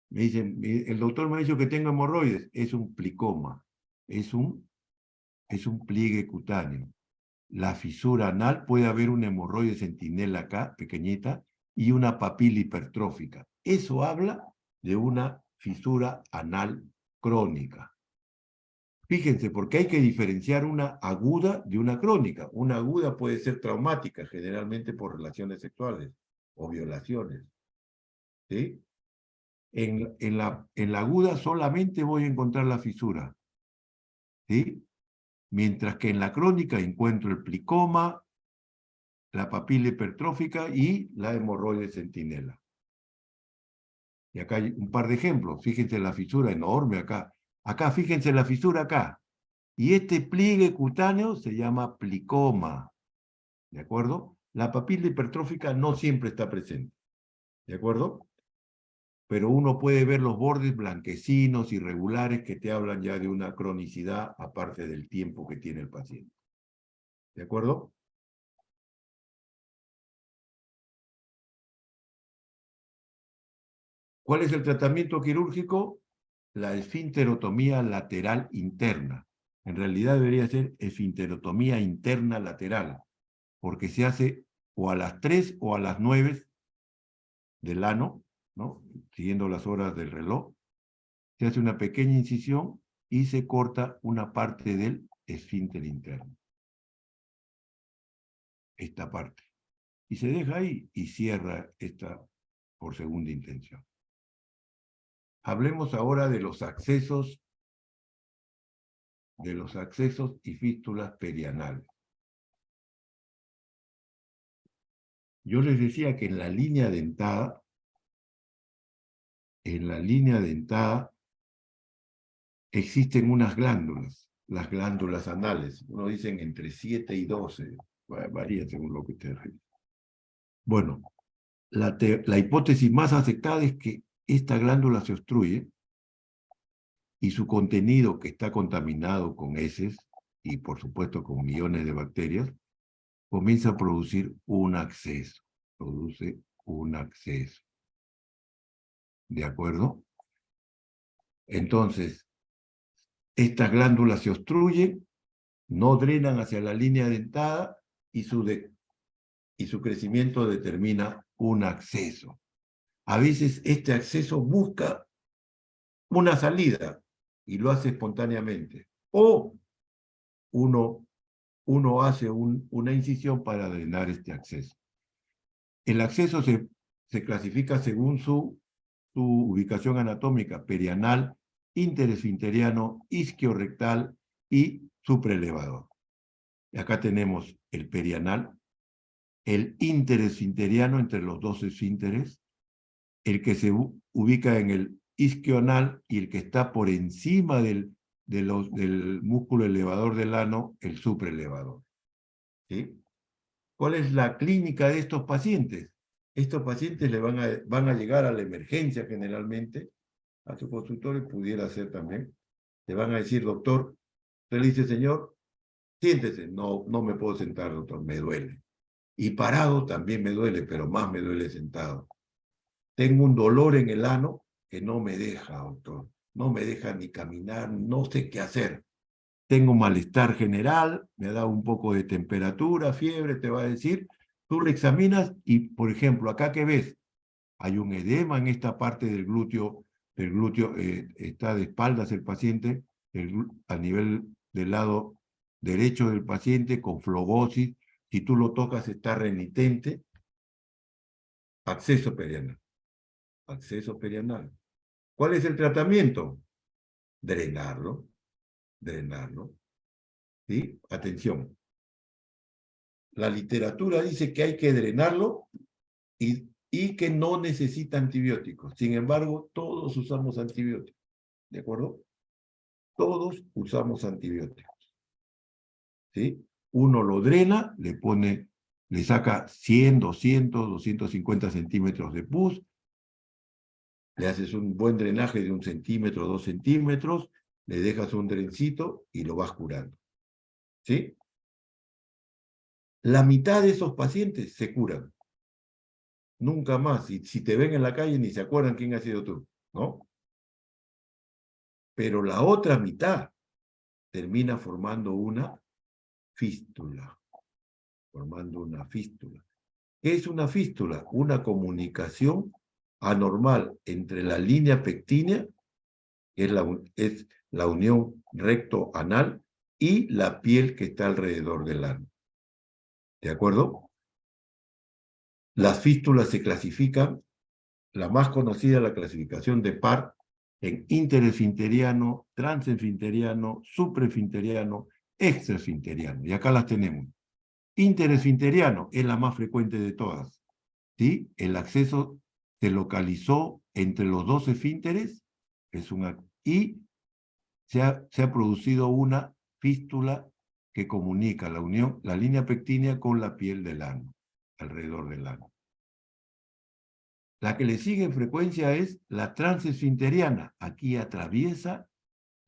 Me dicen, el doctor me ha dicho que tengo hemorroides, es un plicoma, es un pliegue cutáneo. La fisura anal puede haber una hemorroide centinela acá, pequeñita, y una papila hipertrófica. Eso habla de una fisura anal crónica. Fíjense, porque hay que diferenciar una aguda de una crónica. Una aguda puede ser traumática, generalmente por relaciones sexuales o violaciones. ¿Sí? En la aguda solamente voy a encontrar la fisura. ¿Sí? Mientras que en la crónica encuentro el plicoma, la papila hipertrófica y la hemorroide centinela. Y acá hay un par de ejemplos. Fíjense la fisura enorme acá. Acá, fíjense la fisura acá. Y este pliegue cutáneo se llama plicoma. ¿De acuerdo? La papila hipertrófica no siempre está presente. ¿De acuerdo? Pero uno puede ver los bordes blanquecinos, irregulares, que te hablan ya de una cronicidad aparte del tiempo que tiene el paciente. ¿De acuerdo? ¿Cuál es el tratamiento quirúrgico? La esfinterotomía lateral interna. En realidad debería ser esfinterotomía interna lateral, porque se hace o a las 3 o a las 9 del ano, ¿no? Siguiendo las horas del reloj, se hace una pequeña incisión y se corta una parte del esfínter interno. Esta parte. Y se deja ahí y cierra esta por segunda intención. Hablemos ahora de los accesos y fístulas perianales. Yo les decía que en la línea dentada existen unas glándulas, las glándulas anales. Uno dicen entre 7 y 12, varía según lo que usted revise. Bueno, la hipótesis más aceptada es que esta glándula se obstruye y su contenido, que está contaminado con heces y por supuesto con millones de bacterias, comienza a producir un acceso. Produce un acceso. ¿De acuerdo? Entonces, estas glándulas se obstruyen, no drenan hacia la línea dentada y su crecimiento determina un acceso. A veces este acceso busca una salida y lo hace espontáneamente. O uno hace una incisión para drenar este acceso. El acceso se clasifica según su ubicación anatómica: perianal, interesfinteriano, isquiorrectal y supraelevador. Y acá tenemos el perianal, el interesfinteriano entre los dos esfínteres, el que se ubica en el isquioanal y el que está por encima del músculo elevador del ano, el supraelevador. ¿Sí? ¿Cuál es la clínica de estos pacientes? Estos pacientes van a llegar a la emergencia generalmente, a su consultorio pudiera ser también. Le van a decir: doctor, usted le dice: señor, siéntese. No, no me puedo sentar, doctor, me duele. Y parado también me duele, pero más me duele sentado. Tengo un dolor en el ano que no me deja, doctor. No me deja ni caminar, no sé qué hacer. Tengo malestar general, me da un poco de temperatura, fiebre, te va a decir. Tú le examinas y, por ejemplo, acá que ves, hay un edema en esta parte del glúteo, está de espaldas el paciente, a nivel del lado derecho del paciente, con flogosis. Si tú lo tocas, está renitente. Acceso perianal. Acceso perianal. ¿Cuál es el tratamiento? Drenarlo. Drenarlo. ¿Sí? Atención. La literatura dice que hay que drenarlo y y que no necesita antibióticos. Sin embargo, todos usamos antibióticos. ¿De acuerdo? Todos usamos antibióticos. ¿Sí? Uno lo drena, le saca 100, 200, 250 centímetros de pus, le haces un buen drenaje de 1 centímetro, 2 centímetros, le dejas un drencito y lo vas curando. ¿Sí? La mitad de esos pacientes se curan. Nunca más. Si te ven en la calle ni se acuerdan quién ha sido tú, ¿no? Pero la otra mitad termina formando una fístula. Formando una fístula. ¿Qué es una fístula? Una comunicación anormal entre la línea pectínea, que es la unión recto-anal, y la piel que está alrededor del ano. ¿De acuerdo? Las fístulas se clasifican, la más conocida, la clasificación de Parr, en interesfinteriano, transesfinteriano, supraesfinteriano, extraesfinteriano. Y acá las tenemos. Interesfinteriano es la más frecuente de todas. ¿Sí? El acceso se localizó entre los dos esfínteres y se ha producido una fístula que comunica la línea pectínea con la piel del ano, alrededor del ano. La que le sigue en frecuencia es la transesfinteriana. Aquí atraviesa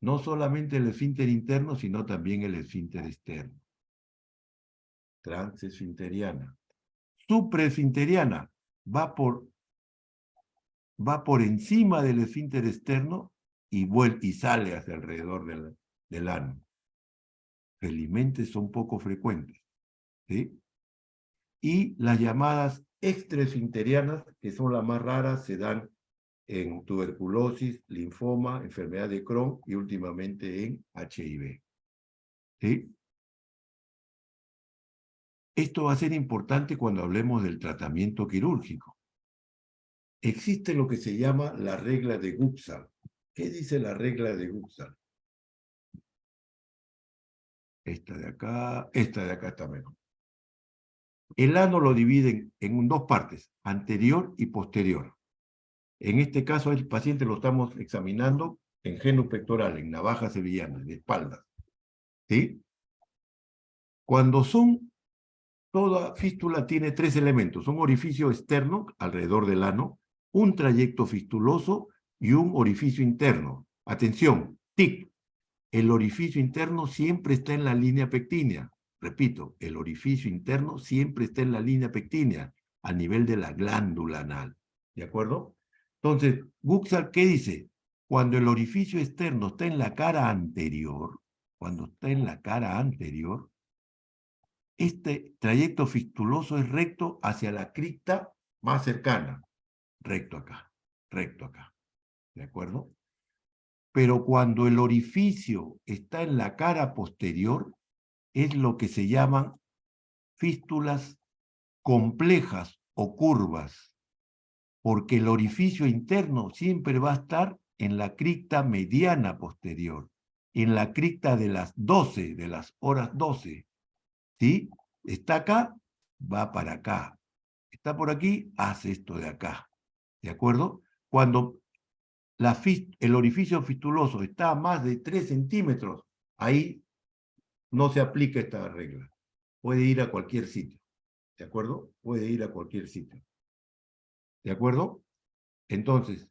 no solamente el esfínter interno, sino también el esfínter externo. Transesfinteriana. Supraesfinteriana va por encima del esfínter externo y sale hacia alrededor del ano. Felizmente son poco frecuentes. ¿Sí? Y las llamadas extraesfinterianas, que son las más raras, se dan en tuberculosis, linfoma, enfermedad de Crohn y últimamente en HIV. ¿Sí? Esto va a ser importante cuando hablemos del tratamiento quirúrgico. Existe lo que se llama la regla de Guxal. ¿Qué dice la regla de Guxal? Esta de acá está mejor. El ano lo dividen en dos partes, anterior y posterior. En este caso, el paciente lo estamos examinando en genus pectoral, en navaja sevillana, de espalda. ¿Sí? Toda fístula tiene 3 elementos: un orificio externo alrededor del ano, un trayecto fistuloso y un orificio interno. Atención, tic. El orificio interno siempre está en la línea pectínea. Repito, el orificio interno siempre está en la línea pectínea, a nivel de la glándula anal. ¿De acuerdo? Entonces, Guxal, ¿qué dice? Cuando el orificio externo está en la cara anterior, este trayecto fistuloso es recto hacia la cripta más cercana. Recto acá. ¿De acuerdo? Pero cuando el orificio está en la cara posterior, es lo que se llaman fístulas complejas o curvas, porque el orificio interno siempre va a estar en la cripta mediana posterior, en la cripta de las 12, de las horas 12. ¿Sí? Está acá, va para acá. Está por aquí, hace esto de acá. ¿De acuerdo? Cuando el orificio fistuloso está a más de 3 centímetros, ahí no se aplica esta regla. Puede ir a cualquier sitio. ¿De acuerdo? Puede ir a cualquier sitio. ¿De acuerdo? Entonces,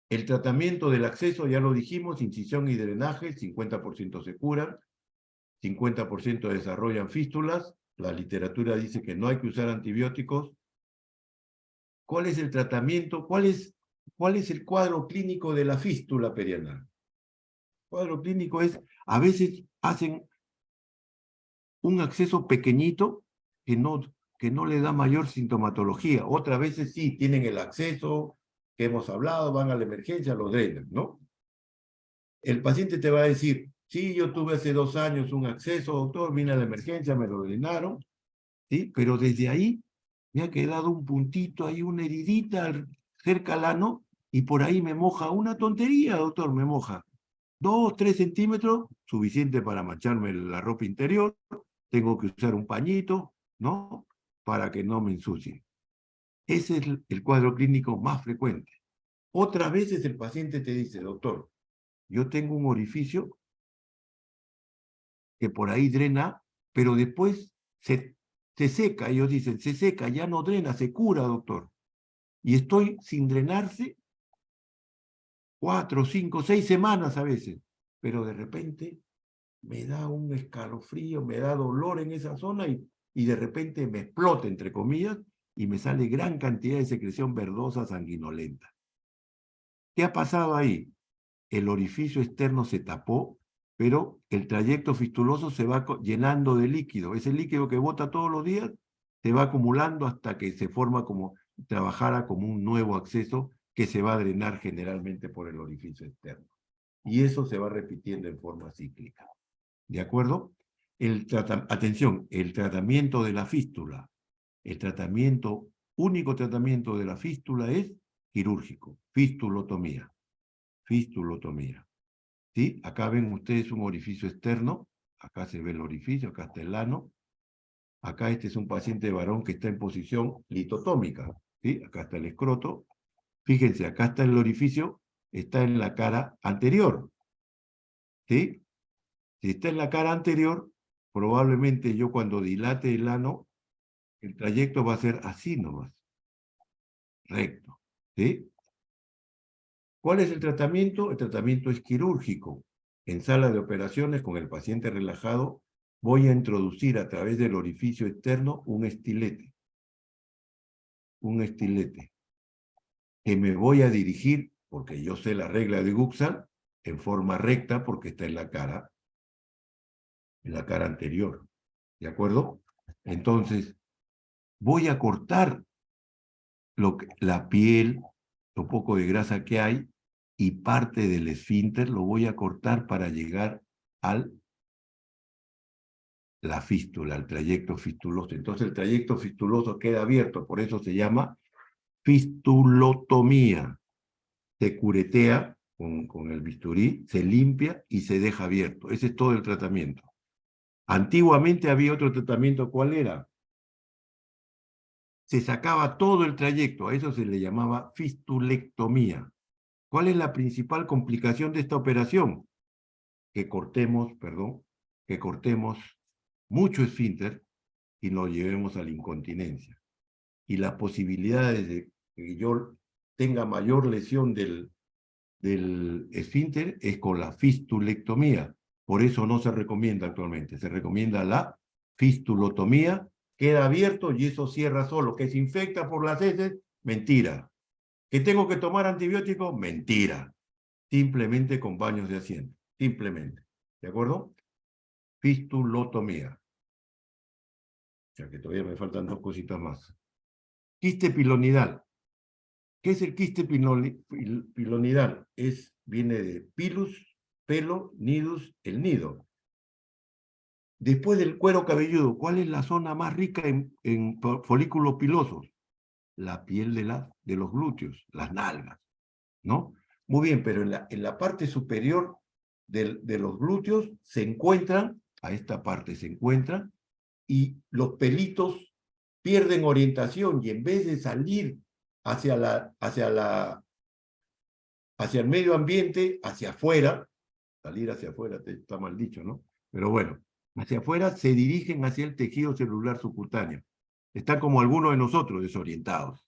el tratamiento del acceso, ya lo dijimos, incisión y drenaje, 50% se curan, 50% desarrollan fístulas. La literatura dice que no hay que usar antibióticos. ¿Cuál es el tratamiento? ¿Cuál es el cuadro clínico de la fístula perianal? El cuadro clínico es, a veces hacen un acceso pequeñito que no le da mayor sintomatología. Otras veces sí, tienen el acceso que hemos hablado, van a la emergencia, lo drenan, ¿no? El paciente te va a decir, sí, yo tuve hace 2 años un acceso, doctor, vine a la emergencia, me lo drenaron, ¿sí? Pero desde ahí me ha quedado un puntito ahí, una heridita cerca al ano, y por ahí me moja una tontería, doctor, me moja 2, 3 centímetros, suficiente para mancharme la ropa interior, tengo que usar un pañito, ¿no? para que no me ensucie. Ese es el cuadro clínico más frecuente. Otras veces el paciente te dice, doctor, yo tengo un orificio que por ahí drena, pero después se seca. Ellos dicen, se seca, ya no drena, se cura, doctor. Y estoy sin drenarse 4, 5, 6 semanas a veces. Pero de repente me da un escalofrío, me da dolor en esa zona y de repente me explota, entre comillas, y me sale gran cantidad de secreción verdosa sanguinolenta. ¿Qué ha pasado ahí? El orificio externo se tapó, pero el trayecto fistuloso se va llenando de líquido. Ese líquido que bota todos los días se va acumulando hasta que se forma como, trabajara como un nuevo acceso que se va a drenar generalmente por el orificio externo. Y eso se va repitiendo en forma cíclica. ¿De acuerdo? Atención, el tratamiento de la fístula, único tratamiento de la fístula es quirúrgico, fistulotomía. Fistulotomía. ¿Sí? Acá ven ustedes un orificio externo, acá se ve el orificio, acá está el ano, acá este es un paciente varón que está en posición litotómica, ¿sí? Acá está el escroto, fíjense, acá está el orificio, está en la cara anterior, ¿sí? Si está en la cara anterior, probablemente yo cuando dilate el ano, el trayecto va a ser así nomás, recto, ¿sí? ¿Cuál es el tratamiento? El tratamiento es quirúrgico. En sala de operaciones, con el paciente relajado, voy a introducir a través del orificio externo un estilete. Un estilete. Que me voy a dirigir, porque yo sé la regla de Guxal, en forma recta, porque está en la cara anterior. ¿De acuerdo? Entonces, voy a cortar la piel, lo poco de grasa que hay, y parte del esfínter lo voy a cortar para llegar a la fístula, al trayecto fistuloso. Entonces el trayecto fistuloso queda abierto, por eso se llama fistulotomía. Se curetea con el bisturí, se limpia y se deja abierto. Ese es todo el tratamiento. Antiguamente había otro tratamiento, ¿cuál era? Se sacaba todo el trayecto, a eso se le llamaba fistulectomía. ¿Cuál es la principal complicación de esta operación? Que cortemos mucho esfínter y nos llevemos a la incontinencia. Y las posibilidades de que yo tenga mayor lesión del esfínter es con la fistulectomía. Por eso no se recomienda actualmente. Se recomienda la fistulotomía, queda abierto y eso cierra solo. Que se infecta por las heces, mentira. Que tengo que tomar antibióticos, mentira. Simplemente con baños de asiento. Simplemente. ¿De acuerdo? Fistulotomía. O sea que todavía me faltan 2 cositas más. Quiste pilonidal. ¿Qué es el quiste pilonidal? Viene de pilus, pelo, nidus, el nido. Después del cuero cabelludo, ¿cuál es la zona más rica en folículos pilosos? La piel de los glúteos, las nalgas, ¿no? Muy bien, pero en la parte superior de los glúteos se encuentran, a esta parte se encuentran, y los pelitos pierden orientación y en vez de salir hacia el medio ambiente, hacia afuera, salir hacia afuera está mal dicho, ¿no? Pero bueno, hacia afuera se dirigen hacia el tejido celular subcutáneo. Están como algunos de nosotros, desorientados,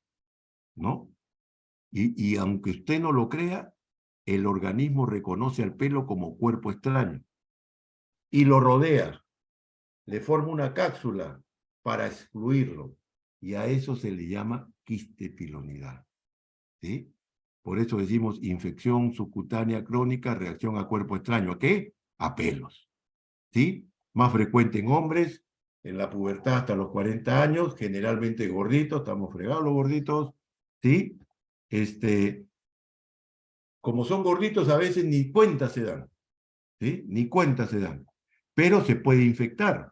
¿no? Y aunque usted no lo crea, el organismo reconoce al pelo como cuerpo extraño y lo rodea, le forma una cápsula para excluirlo, y a eso se le llama quiste pilonidal, ¿sí? Por eso decimos infección subcutánea crónica, reacción a cuerpo extraño. ¿A qué? A pelos, ¿sí? Más frecuente en hombres, en la pubertad hasta los 40 años, generalmente gorditos, estamos fregados los gorditos, ¿sí? Como son gorditos, a veces ni cuenta se dan, ¿sí? Ni cuenta se dan. Pero se puede infectar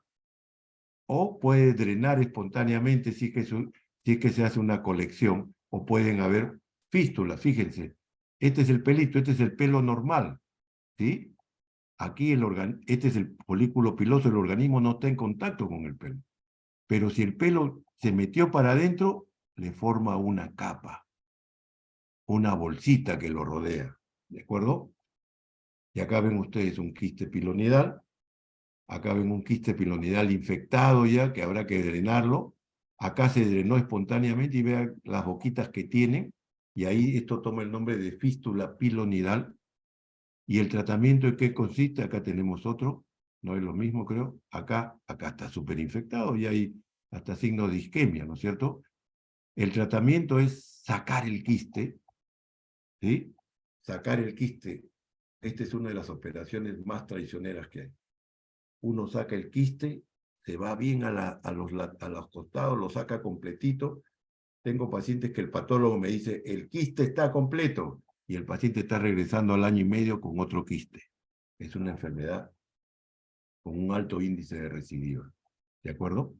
o puede drenar espontáneamente si es que se hace una colección, o pueden haber fístulas, fíjense. Este es el pelito, este es el pelo normal, ¿sí? Aquí este es el folículo piloso, el organismo no está en contacto con el pelo. Pero si el pelo se metió para adentro, le forma una capa, una bolsita que lo rodea, ¿de acuerdo? Y acá ven ustedes un quiste pilonidal, acá ven un quiste pilonidal infectado ya, que habrá que drenarlo. Acá se drenó espontáneamente y vean las boquitas que tiene, y ahí esto toma el nombre de fístula pilonidal. ¿Y el tratamiento en qué consiste? Acá tenemos otro, no es lo mismo creo. Acá está súper infectado y hay hasta signos de isquemia, ¿no es cierto? El tratamiento es sacar el quiste, ¿sí? Sacar el quiste. Esta es una de las operaciones más traicioneras que hay. Uno saca el quiste, se va bien a los costados, lo saca completito. Tengo pacientes que el patólogo me dice, el quiste está completo, y el paciente está regresando al 1 año y medio con otro quiste. Es una enfermedad con un alto índice de recidiva. ¿De acuerdo?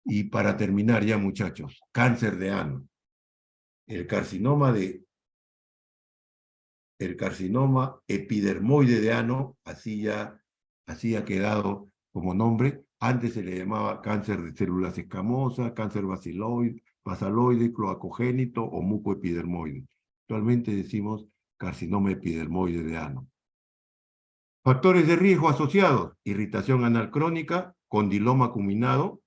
Y para terminar ya, muchachos, cáncer de ano. El carcinoma epidermoide de ano, así ha quedado como nombre. Antes se le llamaba cáncer de células escamosas, cáncer basaloide, cloacogénito o mucoepidermoide. Actualmente decimos carcinoma epidermoide de ano. Factores de riesgo asociados: irritación anal crónica, condiloma acuminado,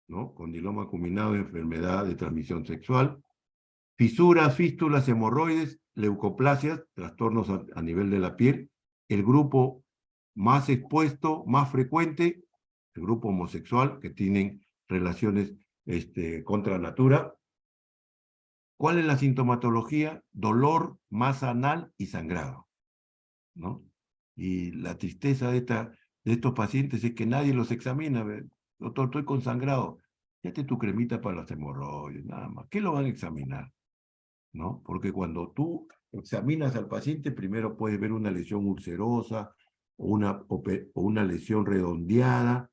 ¿no? Condiloma acuminado, enfermedad de transmisión sexual, fisuras, fístulas, hemorroides, leucoplasias, trastornos a nivel de la piel. El grupo más expuesto, más frecuente, el grupo homosexual, que tienen relaciones contra natura. ¿Cuál es la sintomatología? Dolor, masa anal y sangrado, ¿no? Y la tristeza de estos pacientes es que nadie los examina. Doctor, estoy con sangrado. Fíjate tu cremita para las hemorroides, nada más. ¿Qué lo van a examinar? ¿No? Porque cuando tú examinas al paciente, primero puedes ver una lesión ulcerosa o una lesión redondeada,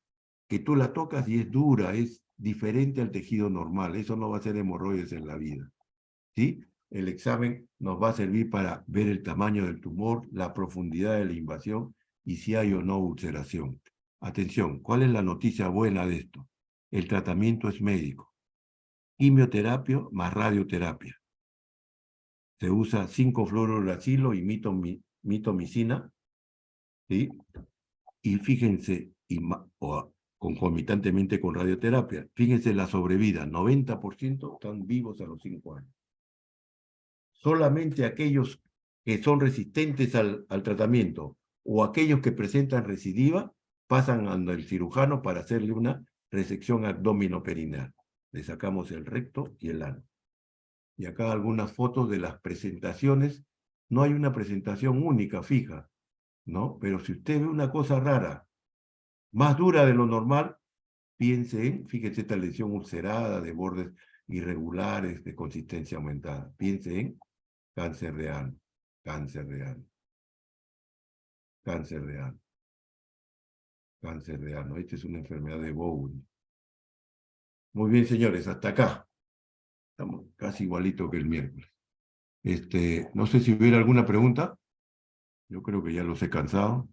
que tú la tocas y es dura, es diferente al tejido normal. Eso no va a ser hemorroides en la vida, ¿sí? El examen nos va a servir para ver el tamaño del tumor, la profundidad de la invasión y si hay o no ulceración. Atención, ¿cuál es la noticia buena de esto? El tratamiento es médico. Quimioterapia más radioterapia. Se usa 5-fluorouracilo y mitomicina, ¿sí? Y fíjense, concomitantemente con radioterapia, fíjense la sobrevida, 90% están vivos a los 5 años. Solamente aquellos que son resistentes al tratamiento o aquellos que presentan recidiva pasan al cirujano para hacerle una resección abdominoperineal. Le sacamos el recto y el ano. Y acá algunas fotos de las presentaciones. No hay una presentación única, fija, ¿no? Pero si usted ve una cosa rara, más dura de lo normal, piense en, fíjese esta lesión ulcerada de bordes irregulares, de consistencia aumentada. Piense en cáncer de ano, cáncer de ano, cáncer de ano, cáncer de ano. Esta es una enfermedad de Bowen. Muy bien, señores, hasta acá. Estamos casi igualito que el miércoles. No sé si hubiera alguna pregunta. Yo creo que ya los he cansado.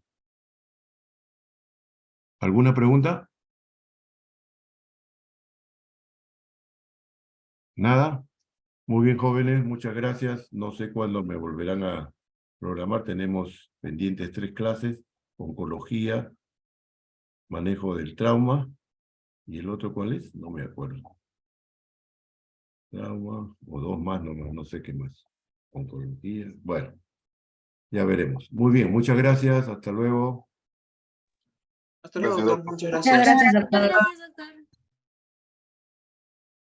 ¿Alguna pregunta? ¿Nada? Muy bien, jóvenes, muchas gracias. No sé cuándo me volverán a programar. Tenemos pendientes 3 clases: oncología, manejo del trauma, y el otro, ¿cuál es? No me acuerdo. Trauma, o 2 más, no sé qué más. Oncología, bueno, ya veremos. Muy bien, muchas gracias, hasta luego. Hasta luego, Gracias, doctor. Muchas Muchas gracias. gracias, doctor. Gracias, doctor.